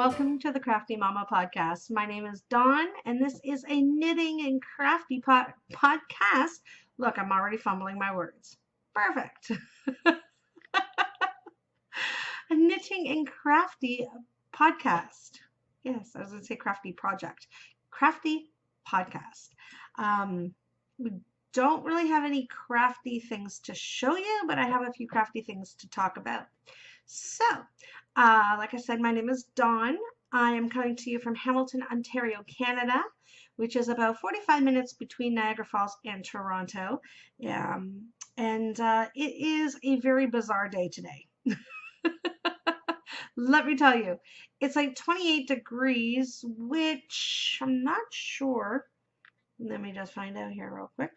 welcome to the Crafty Momma podcast. My name is Dawn, and this is a knitting and crafty podcast. Look, I'm already fumbling my words. Perfect. A knitting and crafty podcast. Yes, I was going to say crafty project. Crafty podcast. We don't really have any crafty things to show you, but I have a few crafty things to talk about. So, like I said, my name is Dawn. I am coming to you from Hamilton, Ontario, Canada, which is about 45 minutes between Niagara Falls and Toronto. It is a very bizarre day today. Let me tell you, it's like 28 degrees, which I'm not sure. Let me just find out here real quick.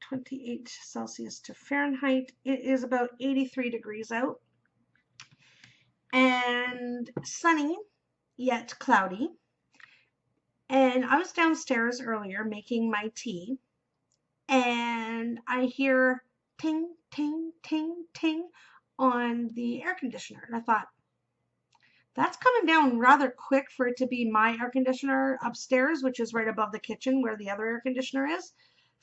28 Celsius to Fahrenheit. It is about 83 degrees out. And sunny, yet cloudy. And I was downstairs earlier making my tea. And I hear ting, ting, ting, ting on the air conditioner. And I thought, that's coming down rather quick for it to be my air conditioner upstairs, which is right above the kitchen where the other air conditioner is.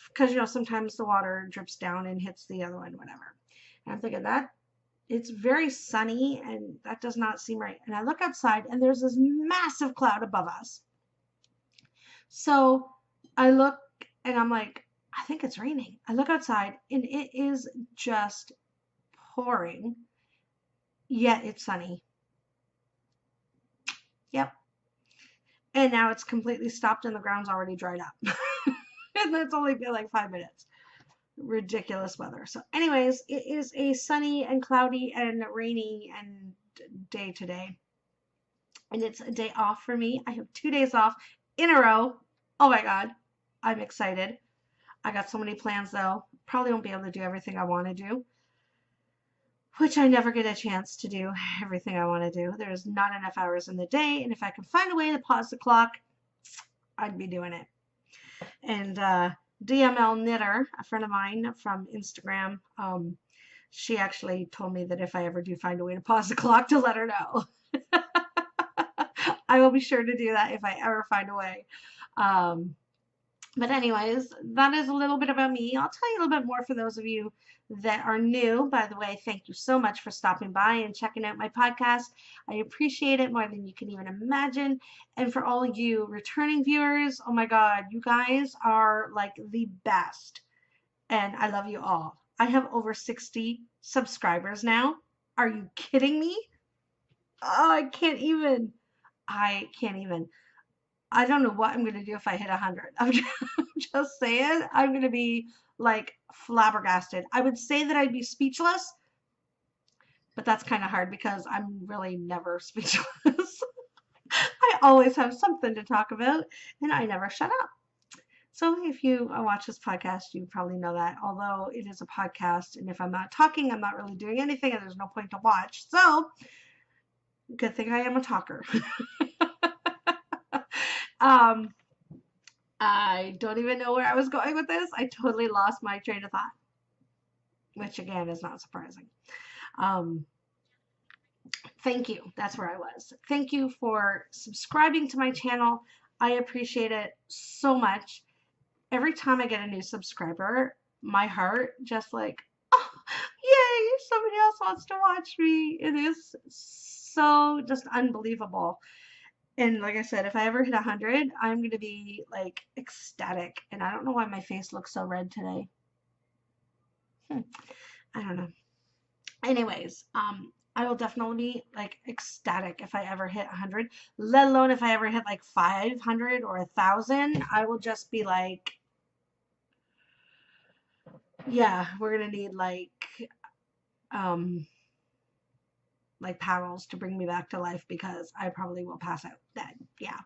Because, sometimes the water drips down and hits the other one, whatever. And I'm thinking that it's very sunny and that does not seem right. And I look outside and there's this massive cloud above us. So I look and I'm like, I think it's raining. I look outside and it is just pouring, yet it's sunny. Yep. And now it's completely stopped and the ground's already dried up. And it's only been like 5 minutes. Ridiculous weather. So anyways, it is a sunny and cloudy and rainy and day today. And it's a day off for me. I have 2 days off in a row. Oh my God. I'm excited. I got so many plans though. Probably won't be able to do everything I want to do. Which I never get a chance to do everything I want to do. There's not enough hours in the day. And if I can find a way to pause the clock, I'd be doing it. And DML Knitter, a friend of mine from Instagram, she actually told me that if I ever do find a way to pause the clock to let her know. I will be sure to do that if I ever find a way. But anyways, that is a little bit about me. I'll tell you a little bit more for those of you that are new. By the way, thank you so much for stopping by and checking out my podcast. I appreciate it more than you can even imagine. And for all you returning viewers, oh my God, you guys are like the best. And I love you all. I have over 60 subscribers now. Are you kidding me? Oh, I can't even. I don't know what I'm going to do if I hit 100. I'm just saying, I'm going to be like flabbergasted. I would say that I'd be speechless, but that's kind of hard because I'm really never speechless. I always have something to talk about and I never shut up. So if you watch this podcast, you probably know that, although it is a podcast, and if I'm not talking, I'm not really doing anything and there's no point to watch. So good thing I am a talker. I don't even know where I was going with this. I totally lost my train of thought, which again is not surprising. Thank you. That's where I was. Thank you for subscribing to my channel. I appreciate it so much. Every time I get a new subscriber, my heart just like, oh, yay, somebody else wants to watch me. It is so just unbelievable. And like I said, if I ever hit 100, I'm going to be like ecstatic. And I don't know why my face looks so red today. I don't know. Anyways, I will definitely be like ecstatic if I ever hit 100, let alone if I ever hit like 500 or 1,000. I will just be like, yeah, we're going to need like paddles to bring me back to life because I probably will pass out dead. Yeah.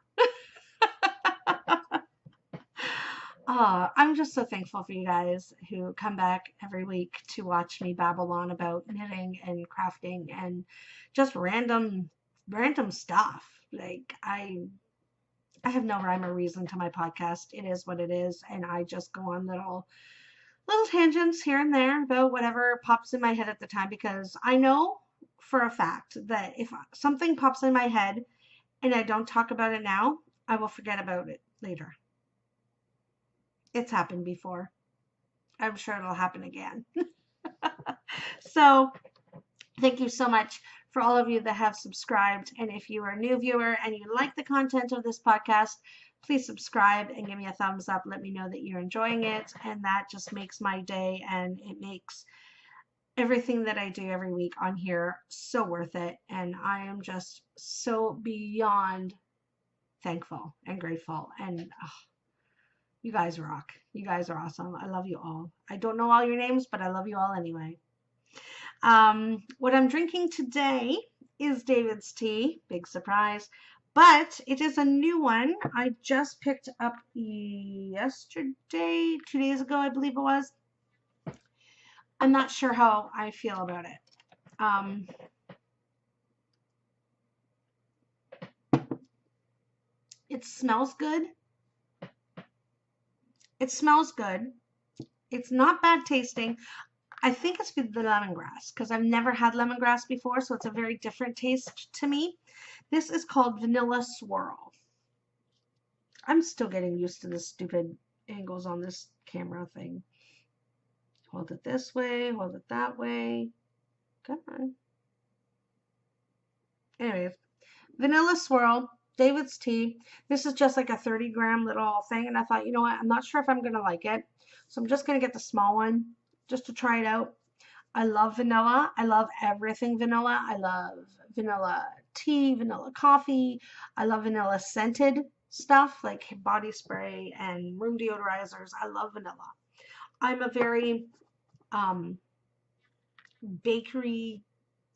I'm just so thankful for you guys who come back every week to watch me babble on about knitting and crafting and just random stuff. Like I have no rhyme or reason to my podcast. It is what it is, and I just go on little tangents here and there about whatever pops in my head at the time because I know for a fact that if something pops in my head and I don't talk about it now, I will forget about it later. It's happened before. I'm sure it'll happen again. So thank you so much for all of you that have subscribed. And if you are a new viewer and you like the content of this podcast, please subscribe and give me a thumbs up. Let me know that you're enjoying it. And that just makes my day, and it makes everything that I do every week on here so worth it. And I am just so beyond thankful and grateful. And you guys rock. You guys are awesome. I love you all. I don't know all your names, but I love you all anyway. What I'm drinking today is David's tea. Big surprise. But it is a new one. I just picked up yesterday, 2 days ago, I believe it was. I'm not sure how I feel about it. It smells good. It smells good. It's not bad tasting. I think it's the lemongrass because I've never had lemongrass before, so it's a very different taste to me. This is called Vanilla Swirl. I'm still getting used to the stupid angles on this camera thing. Hold it this way, hold it that way. Come on. Anyways, Vanilla Swirl, David's tea. This is just like a 30-gram little thing, and I thought, you know what, I'm not sure if I'm going to like it, so I'm just going to get the small one just to try it out. I love vanilla. I love everything vanilla. I love vanilla tea, vanilla coffee. I love vanilla scented stuff like body spray and room deodorizers. I love vanilla. I'm a very bakery,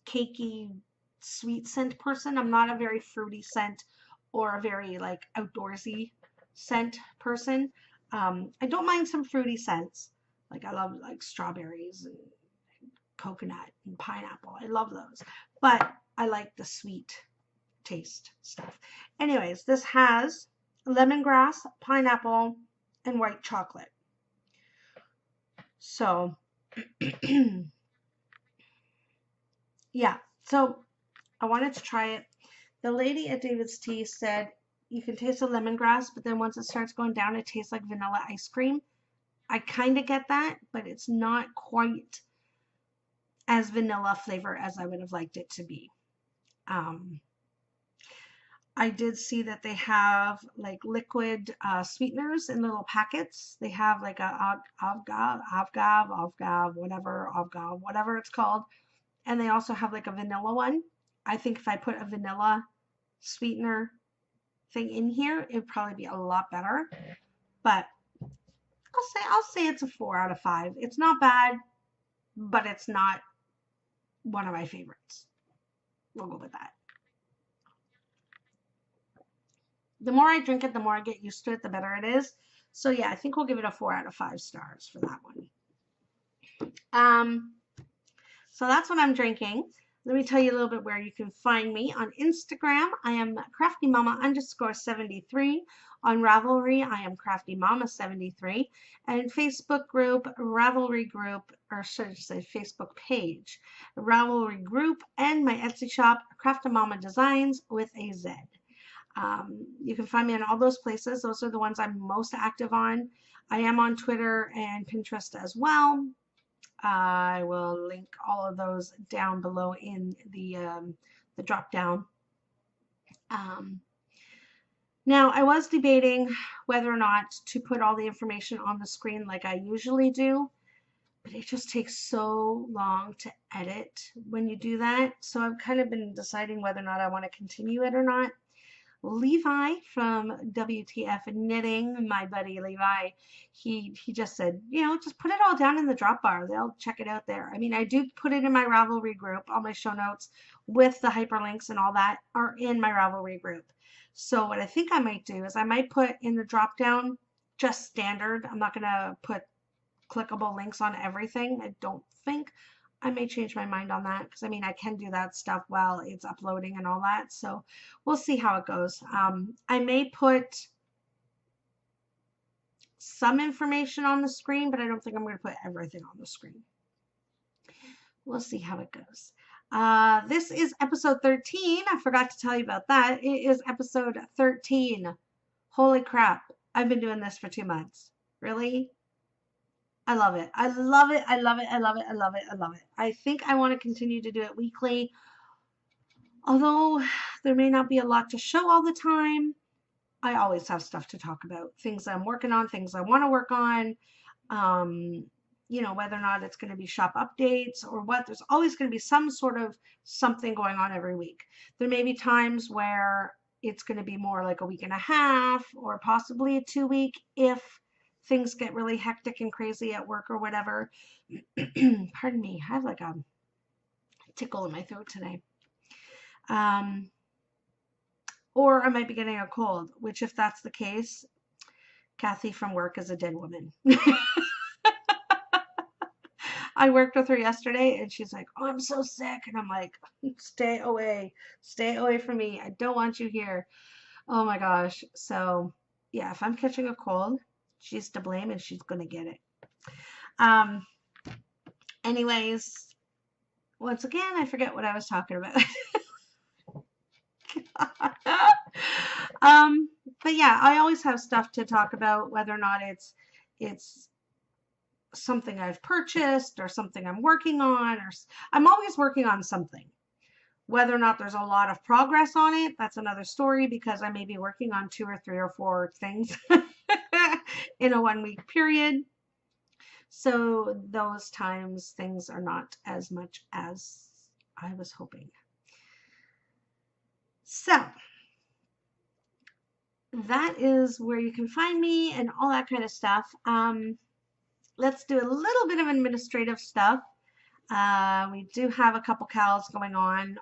cakey, sweet scent person. I'm not a very fruity scent or a very like outdoorsy scent person. I don't mind some fruity scents. Like I love like strawberries and coconut and pineapple. I love those. But I like the sweet taste stuff. Anyways, this has lemongrass, pineapple, and white chocolate. So, yeah. So I wanted to try it. The lady at David's Tea said you can taste the lemongrass, but then once it starts going down, it tastes like vanilla ice cream. I kind of get that, but it's not quite as vanilla flavor as I would have liked it to be. I did see that they have like liquid sweeteners in little packets. They have like a avgav, whatever it's called. And they also have like a vanilla one. I think if I put a vanilla sweetener thing in here, it'd probably be a lot better. But I'll say it's a 4 out of 5. It's not bad, but it's not one of my favorites. We'll go with that. The more I drink it, the more I get used to it, the better it is. So yeah, I think we'll give it a 4 out of 5 stars for that one. So that's what I'm drinking. Let me tell you a little bit where you can find me. On Instagram, I am CraftyMomma_73. On Ravelry, I am CraftyMomma73. And Facebook group, Ravelry group, or should I say Facebook page, Ravelry group, and my Etsy shop, Crafty Momma Designs with a Z. You can find me on all those places. Those are the ones I'm most active on. I am on Twitter and Pinterest as well. I will link all of those down below in the drop down. Now, I was debating whether or not to put all the information on the screen like I usually do, but it just takes so long to edit when you do that. So I've kind of been deciding whether or not I want to continue it or not. Levi from WTF Knitting, my buddy Levi, he just said, you know, just put it all down in the drop bar. They'll check it out there. I mean, I do put it in my Ravelry group. All my show notes with the hyperlinks and all that are in my Ravelry group. So what I think I might do is I might put in the drop down just standard. I'm not going to put clickable links on everything. I don't think. I may change my mind on that because I mean I can do that stuff while it's uploading and all that, so we'll see how it goes. I may put some information on the screen, but I don't think I'm going to put everything on the screen. We'll see how it goes. This is episode 13. I forgot to tell you about that. It is episode 13. Holy crap. I've been doing this for 2 months. Really? I love it. I love it. I love it. I love it. I love it. I love it. I think I want to continue to do it weekly. Although there may not be a lot to show all the time, I always have stuff to talk about. Things I'm working on, things I want to work on. You know, whether or not it's going to be shop updates or what, there's always going to be some sort of something going on every week. There may be times where it's going to be more like a week and a half or possibly a 2-week if things get really hectic and crazy at work or whatever. Pardon me, I have like a tickle in my throat today. Or I might be getting a cold, which if that's the case, Kathy from work is a dead woman. I worked with her yesterday and she's like, oh, I'm so sick. And I'm like, stay away from me. I don't want you here. Oh my gosh. So yeah, if I'm catching a cold, she's to blame and she's going to get it. Anyways, once again, I forget what I was talking about. But yeah, I always have stuff to talk about, whether or not it's something I've purchased or something I'm working on, or I'm always working on something. Whether or not there's a lot of progress on it, that's another story, because I may be working on 2 or 3 or 4 things in a 1-week period. So those times things are not as much as I was hoping. So that is where you can find me and all that kind of stuff. Let's do a little bit of administrative stuff. We do have a couple cows going on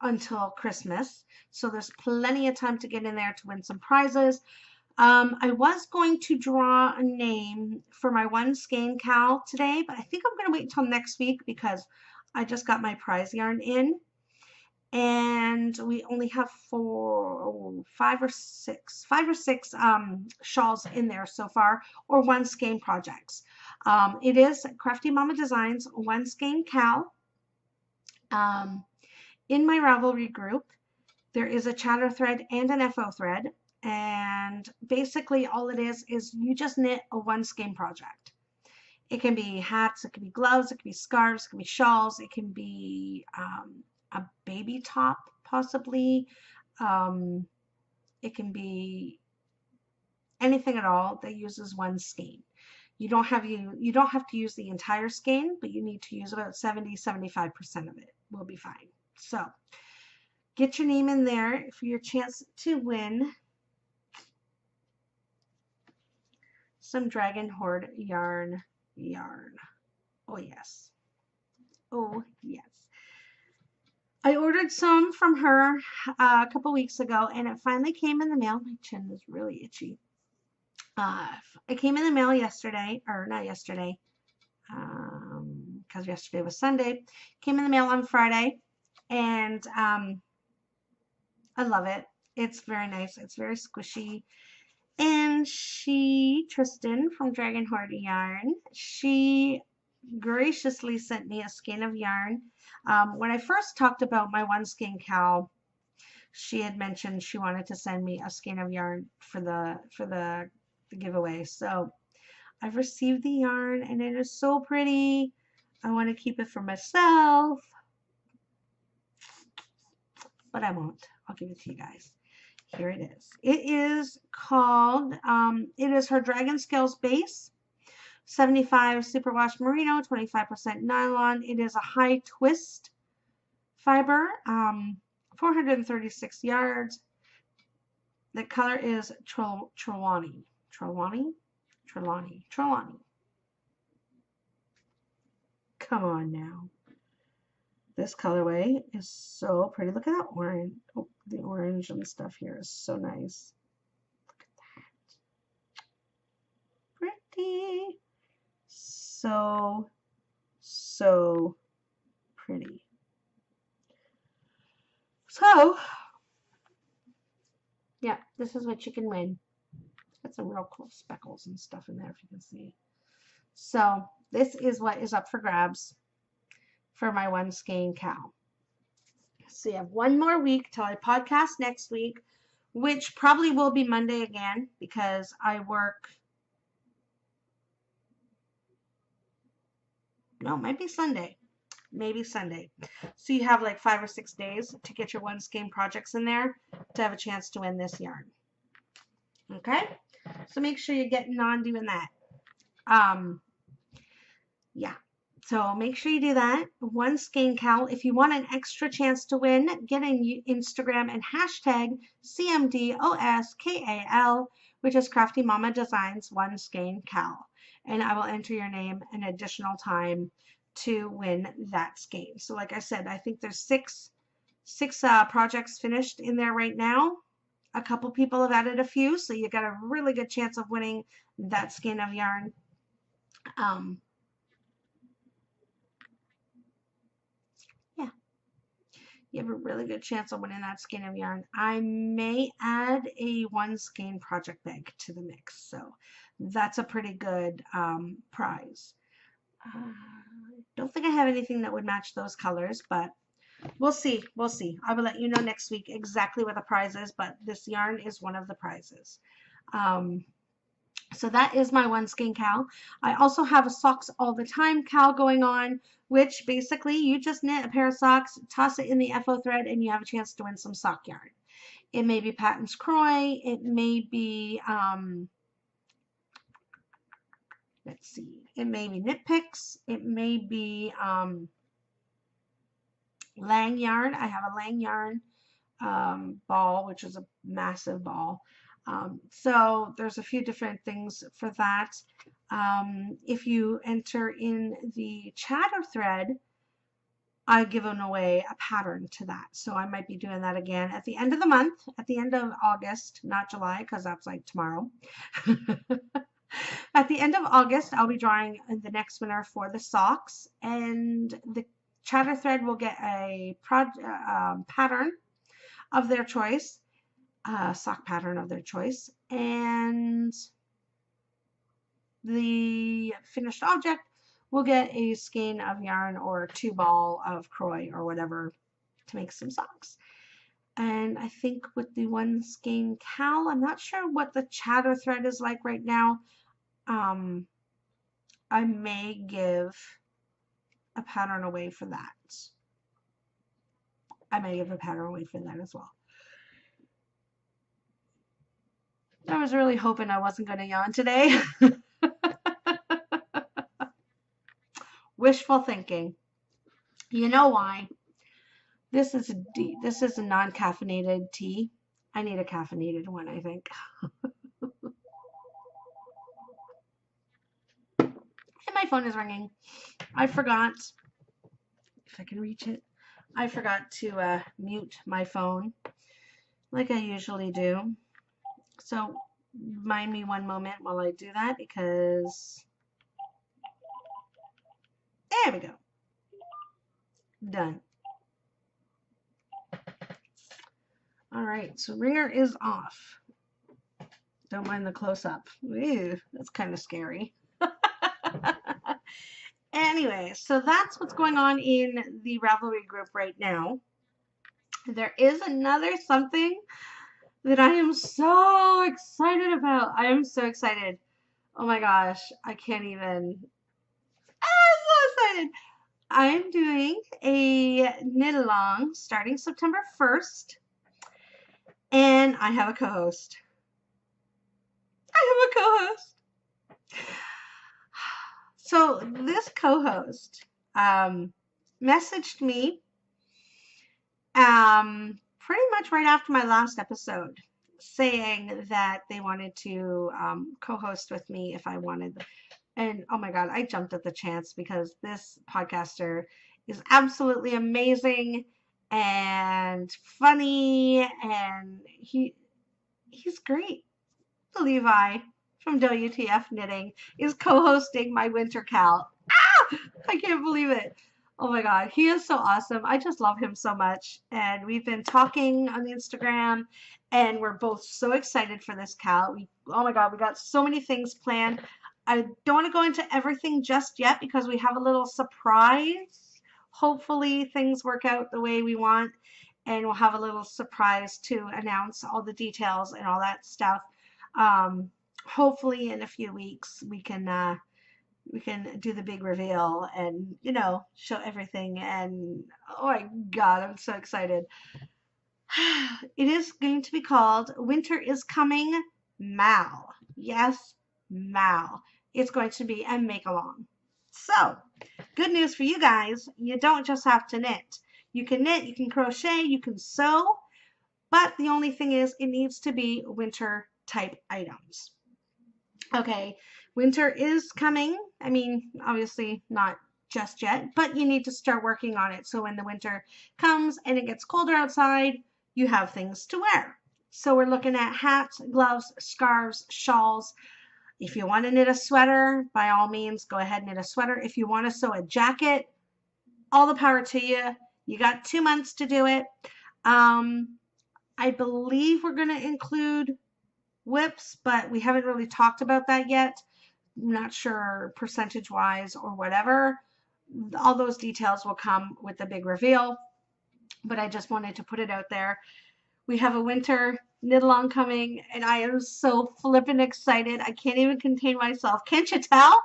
until Christmas, so there's plenty of time to get in there to win some prizes. I was going to draw a name for my one skein cow today, but I think I'm going to wait until next week because I just got my prize yarn in, and we only have 5 or 6 shawls in there so far, or one skein projects. It is Crafty Momma Designs one skein cow. In my Ravelry group, there is a chatter thread and an FO thread, and basically all it is you just knit a one skein project. It can be hats, it can be gloves, it can be scarves, it can be shawls, it can be a baby top possibly. It can be anything at all that uses one skein. You don't have to use the entire skein, but you need to use about 70-75% of it. We'll be fine. So get your name in there for your chance to win some Dragon Horde yarn. Oh yes. Oh yes. I ordered some from her a couple weeks ago, and it finally came in the mail. My chin is really itchy. It came in the mail yesterday, or not yesterday, because yesterday was Sunday. Came in the mail on Friday, and I love it. It's very nice. It's very squishy. And Tristan from Dragon Horde Yarn, she graciously sent me a skein of yarn. When I first talked about my one skein cow, she had mentioned she wanted to send me a skein of yarn for the giveaway. So I've received the yarn and it is so pretty. I want to keep it for myself, but I won't. I'll give it to you guys. Here it is. It is called, it is her Dragon Scales base, 75 superwash merino, 25% nylon. It is a high twist fiber, 436 yards. The color is Trelawney. Come on now. This colorway is so pretty. Look at that orange. Oh, the orange and stuff here is so nice. Look at that. Pretty. So pretty. So, yeah, this is what you can win. It's got some real cool speckles and stuff in there, if you can see. So, this is what is up for grabs for my one skein cow. So you have one more week till I podcast next week, which probably will be Monday again because I work. No, it might be Sunday. Maybe Sunday. So you have like 5 or 6 days to get your one skein projects in there to have a chance to win this yarn. Okay? So make sure you're getting on doing that. Yeah. So make sure you do that. One skein cal. If you want an extra chance to win, get in Instagram and hashtag CMDOSKAL, which is Crafty Momma Designs One Skein Cal. And I will enter your name an additional time to win that skein. So like I said, I think there's six projects finished in there right now. A couple people have added a few, so you got a really good chance of winning that skein of yarn. Yeah, you have a really good chance of winning that skein of yarn. I may add a one skein project bag to the mix, so that's a pretty good prize. Don't think I have anything that would match those colors, but we'll see. We'll see. I will let you know next week exactly what the prize is, but this yarn is one of the prizes. So that is my one skein cal. I also have a socks all the time cal going on, which basically you just knit a pair of socks, toss it in the FO thread, and you have a chance to win some sock yarn. It may be Patton's Croy. It may be, let's see, it may be Knit Picks. It may be Lang yarn. I have a Lang yarn ball, which is a massive ball. So there's a few different things for that. If you enter in the chatter thread, I've given away a pattern to that. So I might be doing that again at the end of the month, at the end of August, not July, because that's like tomorrow. At the end of August, I'll be drawing the next winner for the socks, and the chatter thread will get a pattern of their choice, sock pattern of their choice, and the finished object will get a skein of yarn or 2 ball of Croy or whatever to make some socks. And I think with the one skein cal, I'm not sure what the chatter thread is like right now. I may give a pattern away for that. I may give a pattern away for that as well. I was really hoping I wasn't going to yawn today. Wishful thinking. You know why? This is a non-caffeinated tea. I need a caffeinated one, I think. And my phone is ringing. I forgot, if I can reach it, I forgot to mute my phone like I usually do. So mind me one moment while I do that, because there we go. Done. All right, so ringer is off. Don't mind the close-up. Ew, that's kind of scary. Anyway, so that's what's going on in the Ravelry group right now. There is another something that I am so excited about. I am so excited. Oh my gosh, I can't even. I'm so excited. I'm doing a knit along starting September 1st, and I have a co-host. I have a co-host. So this co-host messaged me pretty much right after my last episode, saying that they wanted to co-host with me if I wanted. And oh my God, I jumped at the chance because this podcaster is absolutely amazing and funny, and he's great. Levi from WTF Knitting is co-hosting my winter cal. Ah! I can't believe it. Oh my God, he is so awesome. I just love him so much. And we've been talking on Instagram, and we're both so excited for this cal. Oh my God, we got so many things planned. I don't want to go into everything just yet because we have a little surprise. Hopefully things work out the way we want. and we'll have a little surprise to announce all the details and all that stuff. Hopefully in a few weeks we can do the big reveal and, you know, show everything. And oh my God, I'm so excited. It is going to be called Winter is Coming Mal. Yes, Mal. It's going to be a make along. So, good news for you guys. You don't just have to knit. You can knit, you can crochet, you can sew, but the only thing is it needs to be winter type items. Okay, winter is coming. I mean, obviously not just yet, but you need to start working on it. So when the winter comes and it gets colder outside, you have things to wear. So we're looking at hats, gloves, scarves, shawls. If you want to knit a sweater, by all means, go ahead and knit a sweater. If you want to sew a jacket, all the power to you. You got 2 months to do it. I believe we're going to include whips, but we haven't really talked about that yet. I'm not sure percentage wise or whatever. All those details will come with the big reveal, but I just wanted to put it out there. We have a winter knit along coming, and I am so flippin' excited. I can't even contain myself. Can't you tell?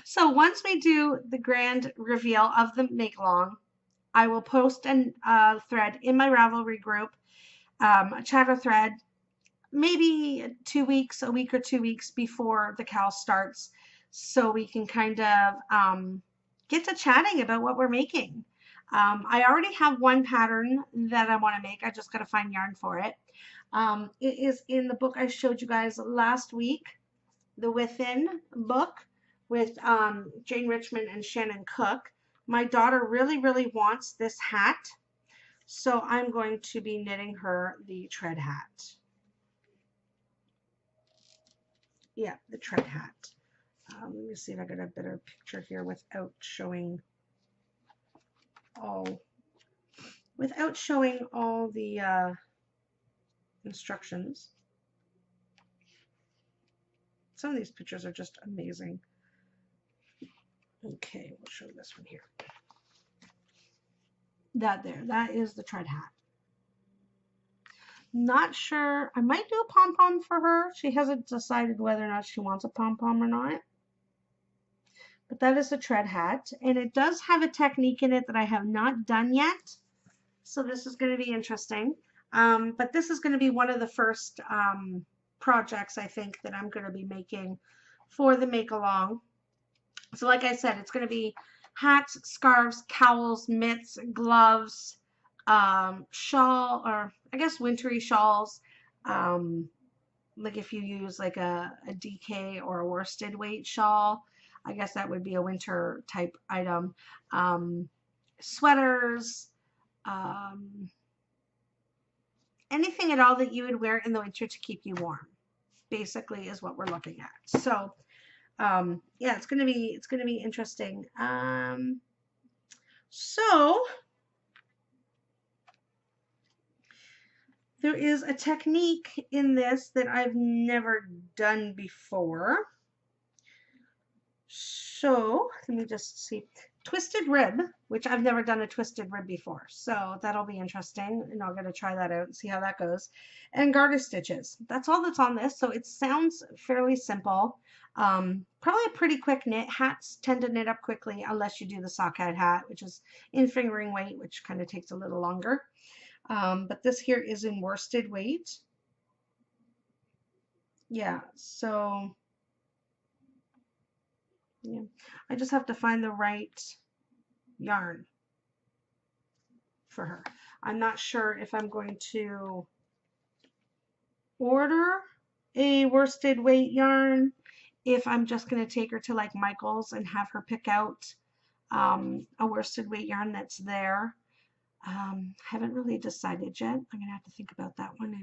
So once we do the grand reveal of the make along, I will post a thread in my Ravelry group, a chatter thread, maybe a week or 2 weeks before the cal starts, so we can kind of get to chatting about what we're making. I already have one pattern that I want to make. I just got to find yarn for it. It is in the book I showed you guys last week, the Within book with Jane Richmond and Shannon Cook. My daughter really, really wants this hat, so I'm going to be knitting her the tread hat. Yeah, the tread hat. Let me see if I get a better picture here without showing all the instructions. Some of these pictures are just amazing. Okay, we'll show this one here. That is the tread hat. Not sure. I might do a pom-pom for her. She hasn't decided whether or not she wants a pom-pom or not. But that is a tread hat, and it does have a technique in it that I have not done yet. So this is going to be interesting. But this is going to be one of the first projects, I think, that I'm going to be making for the make along. So like I said, it's going to be hats, scarves, cowls, mitts, gloves, shawl, or I guess wintry shawls. Like if you use like a DK or a worsted weight shawl, I guess that would be a winter type item. Sweaters, anything at all that you would wear in the winter to keep you warm, basically, is what we're looking at. So yeah, it's gonna be interesting. So there is a technique in this that I've never done before. So let me just see. Twisted rib, which I've never done a twisted rib before. So that'll be interesting, and I'm going to try that out and see how that goes. And garter stitches. That's all that's on this. So it sounds fairly simple. Probably a pretty quick knit. Hats tend to knit up quickly unless you do the sockeye hat, which is in fingering weight, which kind of takes a little longer. But this here is in worsted weight. Yeah, so yeah, I just have to find the right yarn for her. I'm not sure if I'm going to order a worsted weight yarn, if I'm just going to take her to like Michael's and have her pick out a worsted weight yarn that's there. Haven't really decided yet. I'm going to have to think about that one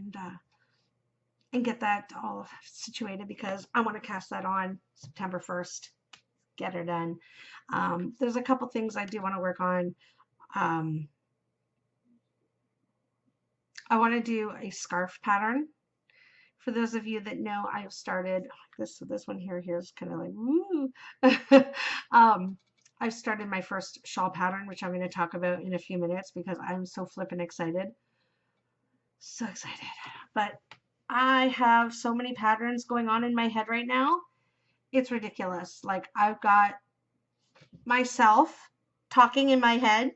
and get that all situated, because I want to cast that on September 1st. Get her done. There's a couple things I do want to work on. I want to do a scarf pattern. For those of you that know, I have started this one here. Here's kind of like woo. I've started my first shawl pattern, which I'm going to talk about in a few minutes because I'm so flippin' excited. So excited. But I have so many patterns going on in my head right now. It's ridiculous. Like I've got myself talking in my head.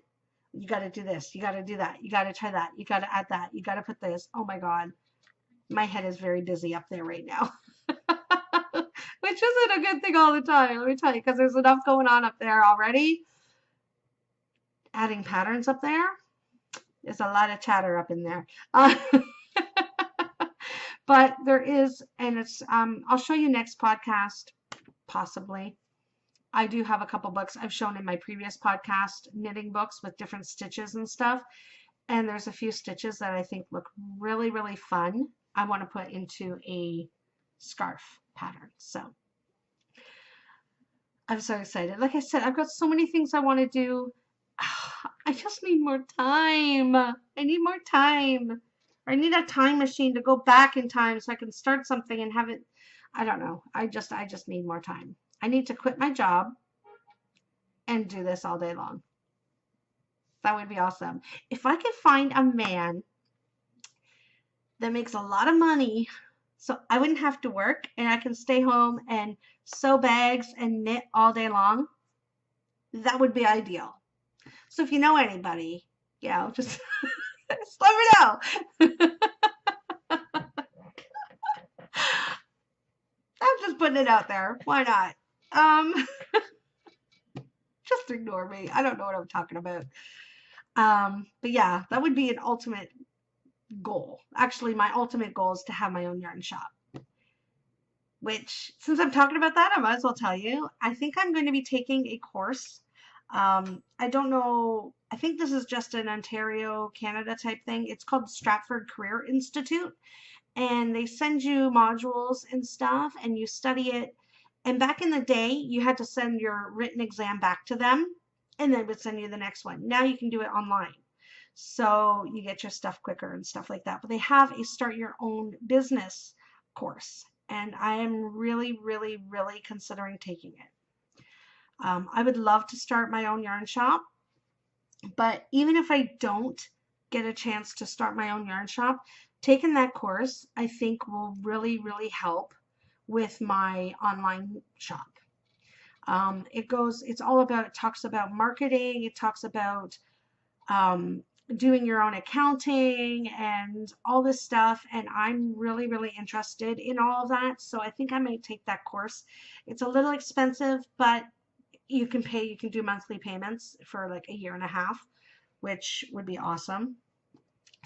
You got to do this. You got to do that. You got to try that. You got to add that. You got to put this. Oh my God. My head is very dizzy up there right now. Which isn't a good thing all the time, let me tell you, because there's enough going on up there already. Adding patterns up there is a lot of chatter up in there. But there is, and it's, I'll show you next podcast, possibly. I do have a couple books I've shown in my previous podcast, knitting books with different stitches and stuff. And there's a few stitches that I think look really, really fun. I want to put into a scarf pattern. So I'm so excited. Like I said, I've got so many things I want to do. I just need more time. I need more time. I need a time machine to go back in time so I can start something and have it. I don't know. I just need more time. I need to quit my job and do this all day long. That would be awesome. If I could find a man that makes a lot of money so I wouldn't have to work and I can stay home and sew bags and knit all day long, that would be ideal. So if you know anybody, you know, just, just let me know. I'm just putting it out there. Why not? Just ignore me. I don't know what I'm talking about. But yeah, that would be an ultimate goal. Actually, my ultimate goal is to have my own yarn shop. Which, since I'm talking about that, I might as well tell you. I think I'm going to be taking a course. I don't know. I think this is just an Ontario, Canada type thing. It's called Stratford Career Institute. And they send you modules and stuff, and you study it. And back in the day, you had to send your written exam back to them, and they would send you the next one. Now you can do it online. So you get your stuff quicker and stuff like that. But they have a start your own business course. And I am really, really, really considering taking it. I would love to start my own yarn shop. But even if I don't get a chance to start my own yarn shop, taking that course, I think will really, really help with my online shop. It talks about marketing. It talks about doing your own accounting and all this stuff. And I'm really, really interested in all of that. So I think I might take that course. It's a little expensive, but you can do monthly payments for like a year and a half, which would be awesome.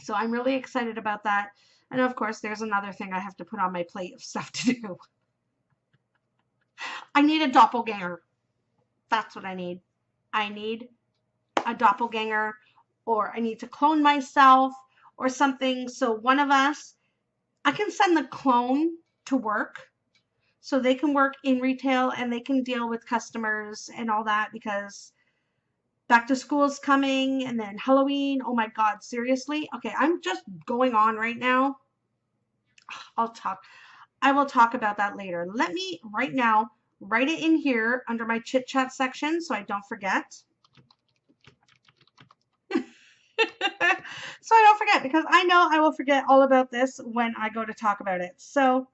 So I'm really excited about that. And of course, there's another thing I have to put on my plate of stuff to do. I need a doppelganger. That's what I need. I need a doppelganger, or I need to clone myself or something. So one of us, I can send the clone to work so they can work in retail and they can deal with customers and all that, because back to school is coming and then Halloween. Oh my God, seriously? Okay, I'm just going on right now. I will talk about that later. Let me right now write it in here under my chit chat section so I don't forget. So I don't forget, because I know I will forget all about this when I go to talk about it. So,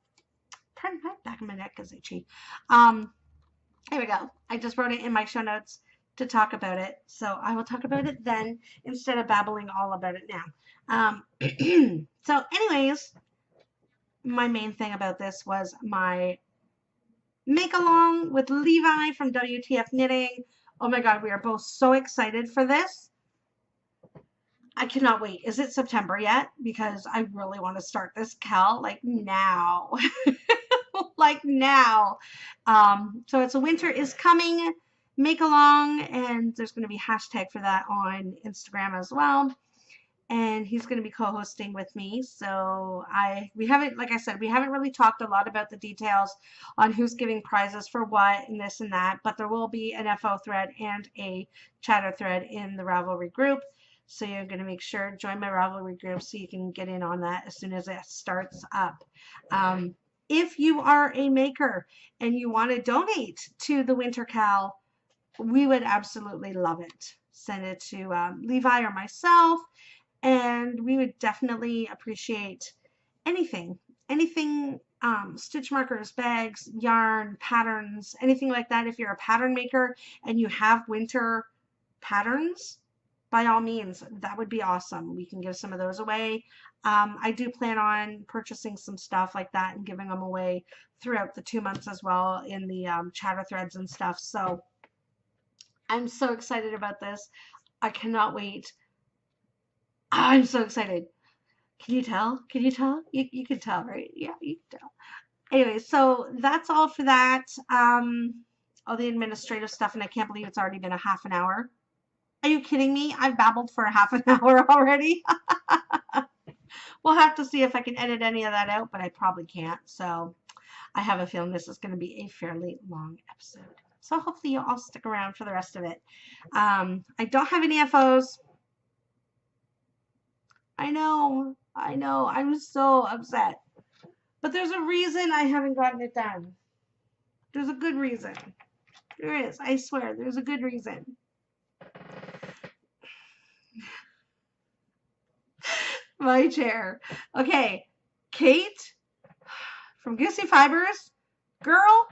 pardon my back of my neck is itchy. Here we go. I just wrote it in my show notes to talk about it. So I will talk about it then instead of babbling all about it now. So anyways, my main thing about this was my make along with Levi from WTF Knitting. Oh my God, we are both so excited for this. I cannot wait. Is it September yet? Because I really want to start this Cal like now. Like now. So it's a winter is coming make along, and there's going to be hashtag for that on Instagram as well. And he's going to be co-hosting with me. So we haven't, like I said, we haven't really talked a lot about the details on who's giving prizes for what and this and that, but there will be an FO thread and a chatter thread in the Ravelry group. So you're going to make sure join my Ravelry group so you can get in on that as soon as it starts up. If you are a maker and you want to donate to the Winter Cal we would absolutely love it. Send it to Levi or myself, and we would definitely appreciate anything, anything, stitch markers, bags, yarn, patterns, anything like that. If you're a pattern maker and you have winter patterns, by all means, that would be awesome. We can give some of those away. I do plan on purchasing some stuff like that and giving them away throughout the 2 months as well in the chatter threads and stuff. So I'm so excited about this. I cannot wait. I'm so excited. Can you tell? Can you tell? You can tell, right? Yeah, you can tell. Anyway, so that's all for that. All the administrative stuff, and I can't believe it's already been a half an hour. Are you kidding me? I've babbled for a half an hour already. We'll have to see if I can edit any of that out, but I probably can't. So I have a feeling this is going to be a fairly long episode. So hopefully you'll all stick around for the rest of it. I don't have any FOs. I know. I'm so upset. But there's a reason I haven't gotten it done. There's a good reason. There is. I swear. There's a good reason. My chair. Okay. Kate from Goosey Fibers. Girl,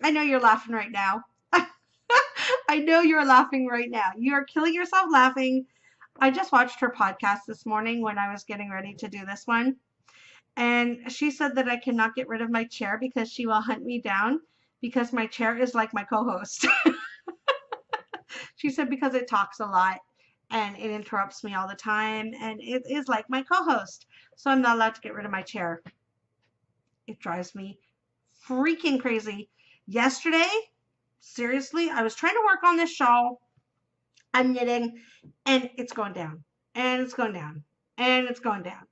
I know you're laughing right now. I know you're laughing right now. You are killing yourself laughing. I just watched her podcast this morning when I was getting ready to do this one. And she said that I cannot get rid of my chair because she will hunt me down because my chair is like my co-host. She said because it talks a lot and it interrupts me all the time and it is like my co-host. So I'm not allowed to get rid of my chair. It drives me freaking crazy. Yesterday, seriously, I was trying to work on this shawl. I'm knitting and it's going down and it's going down and it's going down.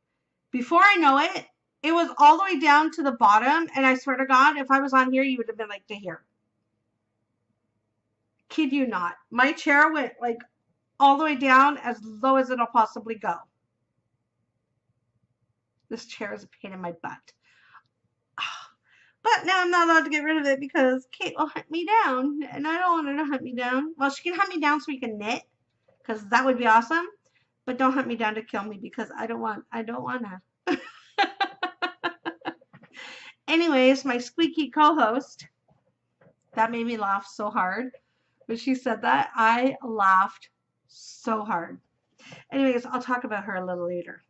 Before I know it, it was all the way down to the bottom. And I swear to God, if I was on here, you would have been like to here. Kid you not. My chair went like all the way down as low as it'll possibly go. This chair is a pain in my butt. But now I'm not allowed to get rid of it because Kate will hunt me down. And I don't want her to hunt me down. Well, she can hunt me down so we can knit. Because that would be awesome. But don't hunt me down to kill me because I don't want to. Anyways, my squeaky co-host, that made me laugh so hard. When she said that, I laughed so hard. Anyways, I'll talk about her a little later.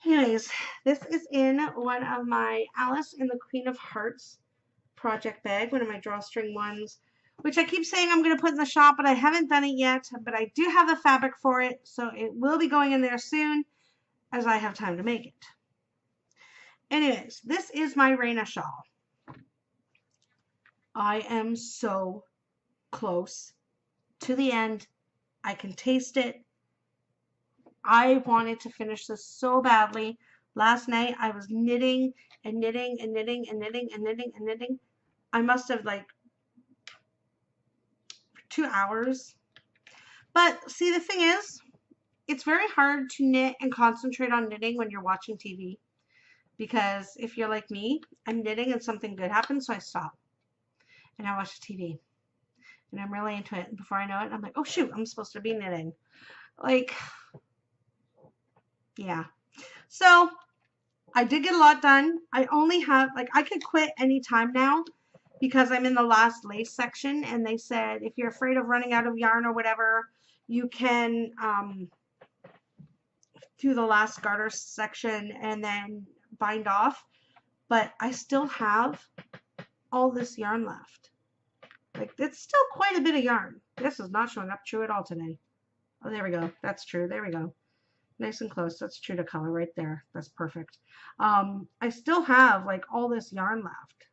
Anyways, this is in one of my Alice in the Queen of Hearts project bag, one of my drawstring ones, which I keep saying I'm going to put in the shop, but I haven't done it yet. But I do have the fabric for it, so it will be going in there soon as I have time to make it. Anyways, this is my Raina shawl. I am so close to the end. I can taste it. I wanted to finish this so badly. Last night I was knitting and knitting and knitting and knitting and knitting and knitting. I must have like 2 hours. But see, the thing is, it's very hard to knit and concentrate on knitting when you're watching TV. Because if you're like me, I'm knitting and something good happens, so I stop. And I watch TV. And I'm really into it. And before I know it, I'm like, oh shoot, I'm supposed to be knitting. Like, yeah. So I did get a lot done. I only have, like, I could quit any time now because I'm in the last lace section. And they said, if you're afraid of running out of yarn or whatever, you can do the last garter section and then bind off. But I still have all this yarn left. Like, it's still quite a bit of yarn. This is not showing up true at all today. Oh, there we go. That's true. There we go. Nice and close. That's true to color right there. That's perfect. I still have like all this yarn left.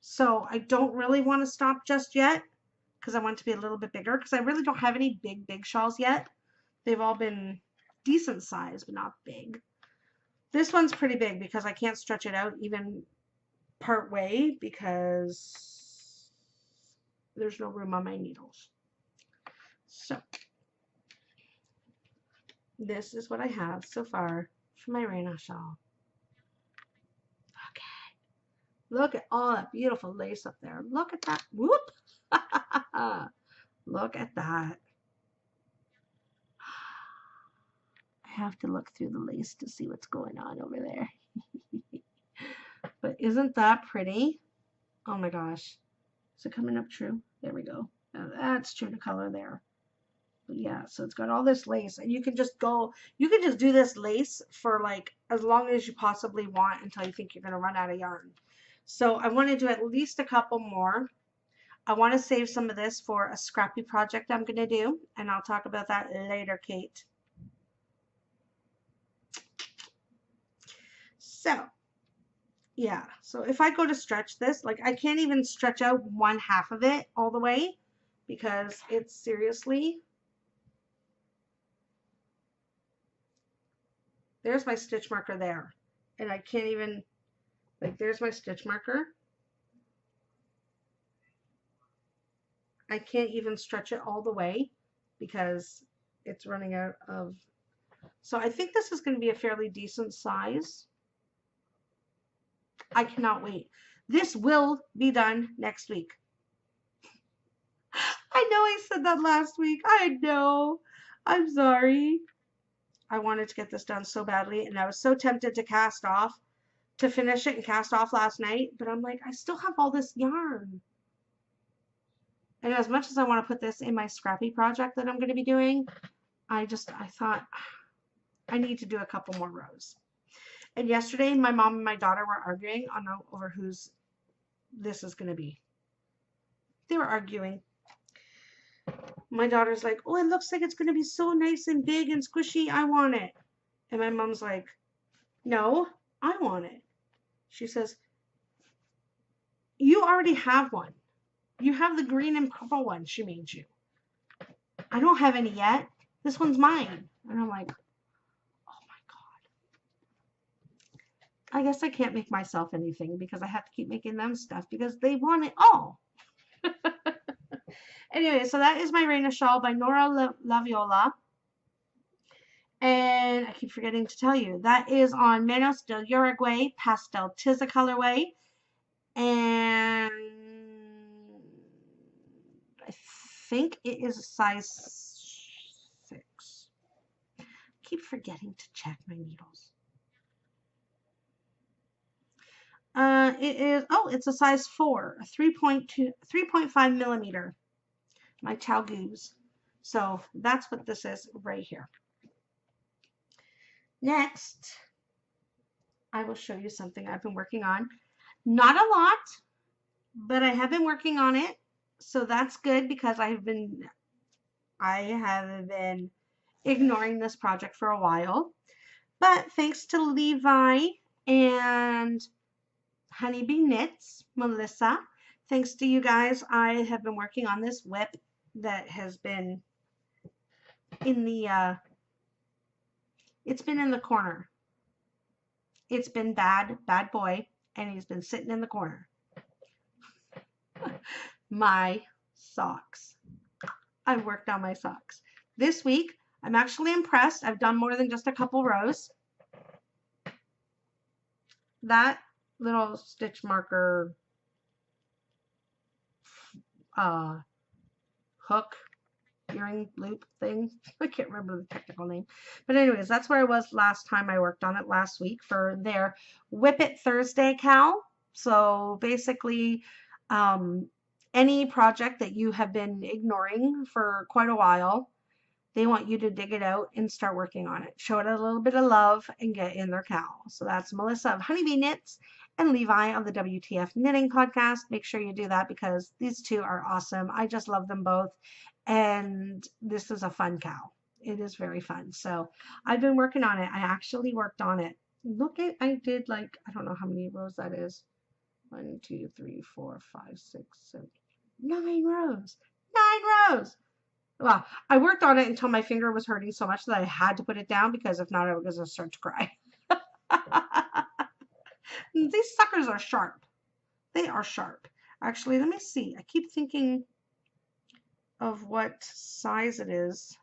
So I don't really want to stop just yet because I want it to be a little bit bigger because I really don't have any big shawls yet. They've all been decent size, but not big. This one's pretty big because I can't stretch it out even part way because there's no room on my needles. So this is what I have so far for my Raina shawl. Okay. Look at all that beautiful lace up there. Look at that. Whoop. Look at that. I have to look through the lace to see what's going on over there. But isn't that pretty? Oh my gosh. Is it coming up true? There we go. Now that's true to color there. But yeah, so it's got all this lace, and you can just do this lace for like as long as you possibly want until you think you're going to run out of yarn. So I want to do at least a couple more. I want to save some of this for a scrappy project I'm going to do, and I'll talk about that later, Kate. So yeah, so if I go to stretch this, like I can't even stretch out one half of it all the way because it's seriously, there's my stitch marker there, and I can't even, like, there's my stitch marker. I can't even stretch it all the way because it's running out of, so I think this is going to be a fairly decent size. I cannot wait. This will be done next week. I know I said that last week. I know. I'm sorry. I wanted to get this done so badly, and I was so tempted to finish it and cast off last night, but I'm like, I still have all this yarn. And as much as I want to put this in my scrappy project that I'm going to be doing, I thought I need to do a couple more rows. And yesterday, my mom and my daughter were arguing over whose this is going to be. They were arguing. My daughter's like, oh, it looks like it's going to be so nice and big and squishy. I want it. And my mom's like, no, I want it. She says, you already have one. You have the green and purple one she made you. I don't have any yet. This one's mine. And I'm like, oh my God. I guess I can't make myself anything because I have to keep making them stuff because they want it all. Anyway, so that is my Reina shawl by Nora Laviola. And I keep forgetting to tell you, that is on Menos del Uruguay Pastel Tiza colorway. And I think it is a size 6. I keep forgetting to check my needles. It's a size 4, a 3.5 millimeter. My Chow Goose. So that's what this is right here. Next, I will show you something I've been working on. Not a lot, but I have been working on it. So that's good because I have been ignoring this project for a while. But thanks to Levi and Honeybee Knits, Melissa, thanks to you guys, I have been working on this whip that has been in the it's been in the corner. It's been bad boy, and he's been sitting in the corner. My socks. I've worked on my socks. This week, I'm actually impressed. I've done more than just a couple rows. That little stitch marker hook earring loop thing. I can't remember the technical name. But anyways, that's where I was last time I worked on it last week for their Whip It Thursday Cal. So basically, any project that you have been ignoring for quite a while, they want you to dig it out and start working on it. Show it a little bit of love and get in their cal. So that's Melissa of Honeybee Knits and Levi of the WTF Knitting Podcast. Make sure you do that because these two are awesome. I just love them both. And this is a fun cal. It is very fun. So I've been working on it. I actually worked on it. I did like, I don't know how many rows that is. 1, 2, 3, 4, 5, 6, 7, 9 rows. 9 rows. Well, I worked on it until my finger was hurting so much that I had to put it down because if not, I was going to start to cry. These suckers are sharp. They are sharp. Actually, let me see. I keep thinking of what size it is